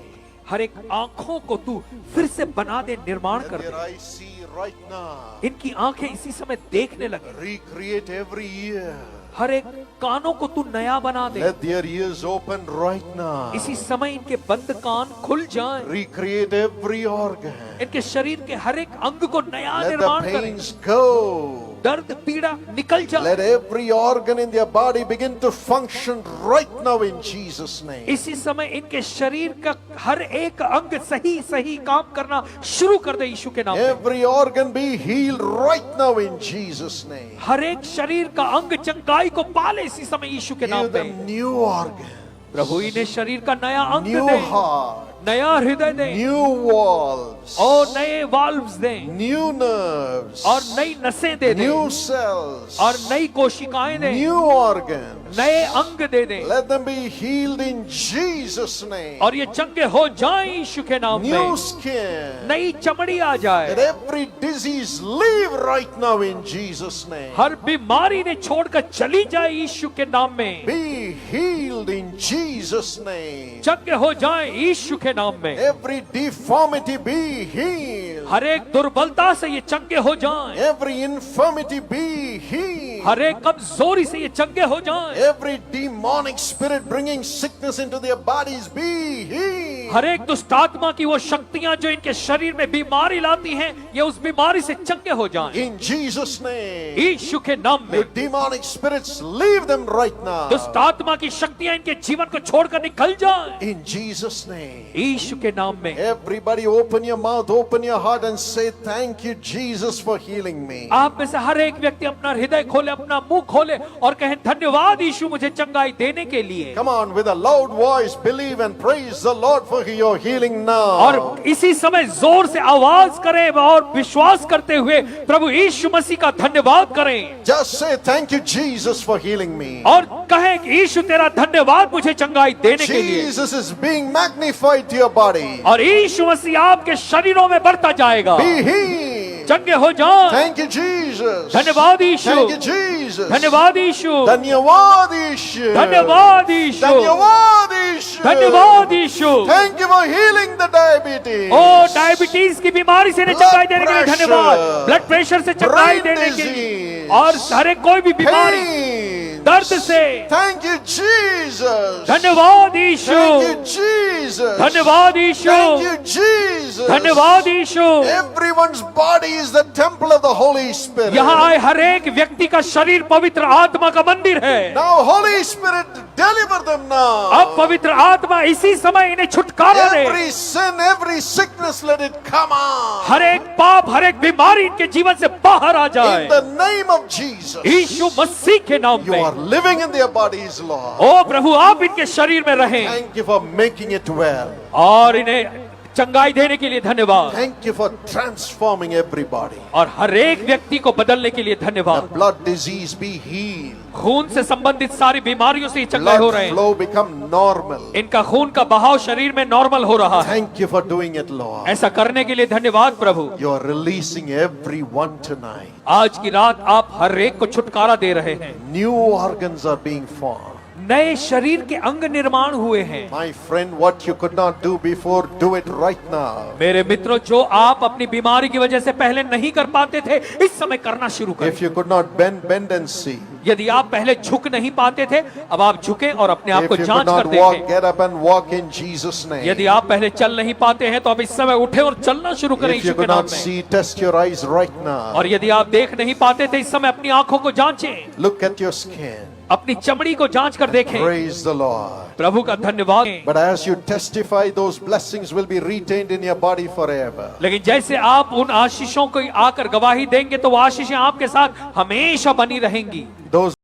Speaker 1: हर एक आंखों को तू फिर से बना दे, निर्माण
Speaker 2: Let
Speaker 1: कर
Speaker 2: their
Speaker 1: they.
Speaker 2: eyes see right now.
Speaker 1: इनकी आंखें इसी समय देखने लगे।
Speaker 2: Recreate every ear.
Speaker 1: हर एक कानों को तू नया बना दे।
Speaker 2: Let their ears open right now.
Speaker 1: इसी समय इनके बंद कान खुल जाएं।
Speaker 2: Recreate every organ.
Speaker 1: इनके शरीर के हर एक अंग को नया
Speaker 2: Let the
Speaker 1: निर्माण करें।
Speaker 2: pains go.
Speaker 1: दर्द पीड़ा निकल जाए।
Speaker 2: Let every organ in their body begin to function right now in Jesus' name.
Speaker 1: इसी समय इनके शरीर का हर एक अंग सही सही काम करना शुरू कर दे यीशु के नाम में।
Speaker 2: Every organ be healed right now in Jesus' name.
Speaker 1: हर एक शरीर का अंग चंगाई को पाले इसी समय यीशु के नाम
Speaker 2: Give them
Speaker 1: में।
Speaker 2: new organ,
Speaker 1: प्रभु इन्हें शरीर का नया अंग
Speaker 2: new
Speaker 1: दे,
Speaker 2: heart,
Speaker 1: नया हृदय दे,
Speaker 2: new walls,
Speaker 1: और नए वाल्व्स दे,
Speaker 2: new nerves,
Speaker 1: और नई नसें दे दे,
Speaker 2: new cells,
Speaker 1: और नई कोशिकाएं दे,
Speaker 2: new organs.
Speaker 1: नए अंग दे दे,
Speaker 2: Let them be healed in Jesus' name.
Speaker 1: और ये चंगे हो जाएं यीशु के नाम
Speaker 2: New
Speaker 1: में।
Speaker 2: skin.
Speaker 1: नई चमड़ी आ जाए।
Speaker 2: Let every disease leave right now in Jesus' name.
Speaker 1: हर बीमारी ने छोड़कर चली जाए यीशु के नाम में।
Speaker 2: Be healed in Jesus' name.
Speaker 1: चंगे हो जाएं यीशु के नाम में।
Speaker 2: Every deformity be healed.
Speaker 1: हर एक दुर्बलता से ये चंगे हो जाएं।
Speaker 2: Every infirmity be healed.
Speaker 1: हर एक कमजोरी से ये चंगे हो जाएं।
Speaker 2: Every demonic spirit bringing sickness into their bodies be healed.
Speaker 1: हर एक दुष्ट आत्मा की वो शक्तियां जो इनके शरीर में बीमारी लाती हैं, ये उस बीमारी से चंगे हो जाएं।
Speaker 2: In Jesus' name.
Speaker 1: यीशु के नाम में
Speaker 2: You demonic spirits, leave them right now.
Speaker 1: दुष्ट आत्मा की शक्तियां इनके जीवन को छोड़कर निकल जाएं।
Speaker 2: In Jesus' name.
Speaker 1: यीशु के नाम में
Speaker 2: Everybody open your mouth, open your heart and say thank you Jesus for healing me.
Speaker 1: आप में से हर एक व्यक्ति अपना हृदय खोले, अपना मुंह खोले और कहें, धन्यवाद यीशु मुझे चंगाई देने के लिए।
Speaker 2: Come on, with a loud voice, believe and praise the Lord for your healing now.
Speaker 1: और इसी समय जोर से आवाज करें और विश्वास करते हुए प्रभु यीशु मसीह का धन्यवाद करें।
Speaker 2: Just say thank you Jesus for healing me.
Speaker 1: और कहें कि यीशु तेरा धन्यवाद मुझे चंगाई देने के लिए।
Speaker 2: Jesus is being magnified to your body.
Speaker 1: और यीशु मसीह आपके शरीरों में बढ़ता जाएगा।
Speaker 2: Be healed.
Speaker 1: चंगे हो जाएं।
Speaker 2: Thank you, Jesus.
Speaker 1: धन्यवाद यीशु,
Speaker 2: Thank you, Jesus.
Speaker 1: धन्यवाद यीशु,
Speaker 2: धन्यवाद यीशु.
Speaker 1: धन्यवाद यीशु,
Speaker 2: धन्यवाद यीशु.
Speaker 1: धन्यवाद यीशु।
Speaker 2: Thank you for healing the diabetes.
Speaker 1: ओ डायबिटीज की बीमारी से इन्हें
Speaker 2: Blood
Speaker 1: चंगाई देने के लिए
Speaker 2: pressure,
Speaker 1: धन्यवाद, ब्लड प्रेशर से चंगाई
Speaker 2: brain
Speaker 1: देने के लिए
Speaker 2: disease,
Speaker 1: और सारे कोई भी बीमारी
Speaker 2: pain.
Speaker 1: दर्द से
Speaker 2: Thank you, Jesus.
Speaker 1: धन्यवाद यीशु,
Speaker 2: Thank you, Jesus.
Speaker 1: धन्यवाद यीशु,
Speaker 2: Thank you, Jesus.
Speaker 1: धन्यवाद यीशु।
Speaker 2: Everyone's body is the temple of the Holy Spirit.
Speaker 1: यहाँ आए हर एक व्यक्ति का शरीर पवित्र आत्मा का मंदिर है।
Speaker 2: Now, Holy Spirit, deliver them now.
Speaker 1: अब पवित्र आत्मा इसी समय इन्हें छुटकारा दे।
Speaker 2: Every sin, every sickness, let it come out.
Speaker 1: हर एक पाप, हर एक बीमारी इनके जीवन से बाहर आ
Speaker 2: In
Speaker 1: जाए
Speaker 2: the name of Jesus.
Speaker 1: यीशु मसीह के नाम
Speaker 2: You
Speaker 1: में।
Speaker 2: are living in their bodies, Lord.
Speaker 1: ओ प्रभु आप इनके शरीर में रहें
Speaker 2: Thank you for making it well.
Speaker 1: और इन्हें चंगाई देने के लिए धन्यवाद
Speaker 2: Thank you for transforming everybody.
Speaker 1: और हर एक व्यक्ति को बदलने के लिए
Speaker 2: The
Speaker 1: धन्यवाद।
Speaker 2: blood disease be healed.
Speaker 1: खून से संबंधित सारी बीमारियों से चंगाई हो
Speaker 2: Blood
Speaker 1: रहे हैं।
Speaker 2: flow become normal.
Speaker 1: इनका खून का बहाव शरीर में नॉर्मल हो रहा है।
Speaker 2: Thank you for doing it, Lord.
Speaker 1: ऐसा करने के लिए धन्यवाद प्रभु।
Speaker 2: You are releasing everyone tonight.
Speaker 1: आज की रात आप हर एक को छुटकारा दे रहे हैं।
Speaker 2: New organs are being formed.
Speaker 1: नए शरीर के अंग निर्माण हुए हैं।
Speaker 2: My friend, what you could not do before, do it right now.
Speaker 1: मेरे मित्रों, जो आप अपनी बीमारी की वजह से पहले नहीं कर पाते थे, इस समय करना शुरू करें।
Speaker 2: If you could not bend, bend and see.
Speaker 1: यदि आप पहले झुक नहीं पाते थे, अब आप झुके और अपने आप
Speaker 2: If
Speaker 1: को
Speaker 2: you
Speaker 1: जांच
Speaker 2: could
Speaker 1: कर
Speaker 2: not walk,
Speaker 1: देखें।
Speaker 2: get up and walk in Jesus' name.
Speaker 1: यदि आप पहले चल नहीं पाते हैं, तो अब इस समय उठे और चलना शुरू करें
Speaker 2: If you
Speaker 1: यीशु के
Speaker 2: could
Speaker 1: नाम
Speaker 2: not
Speaker 1: में।
Speaker 2: see, test your eyes right now.
Speaker 1: और यदि आप देख नहीं पाते थे, इस समय अपनी आंखों को जांचें,
Speaker 2: Look at your skin.
Speaker 1: अपनी चमड़ी को जांच कर देखें।
Speaker 2: Praise the Lord.
Speaker 1: प्रभु का धन्यवाद।
Speaker 2: But as you testify, those blessings will be retained in your body forever.
Speaker 1: लेकिन जैसे आप उन आशीषों को आकर गवाही देंगे, तो वो आशीषें आपके साथ हमेशा बनी रहेंगी।
Speaker 2: Those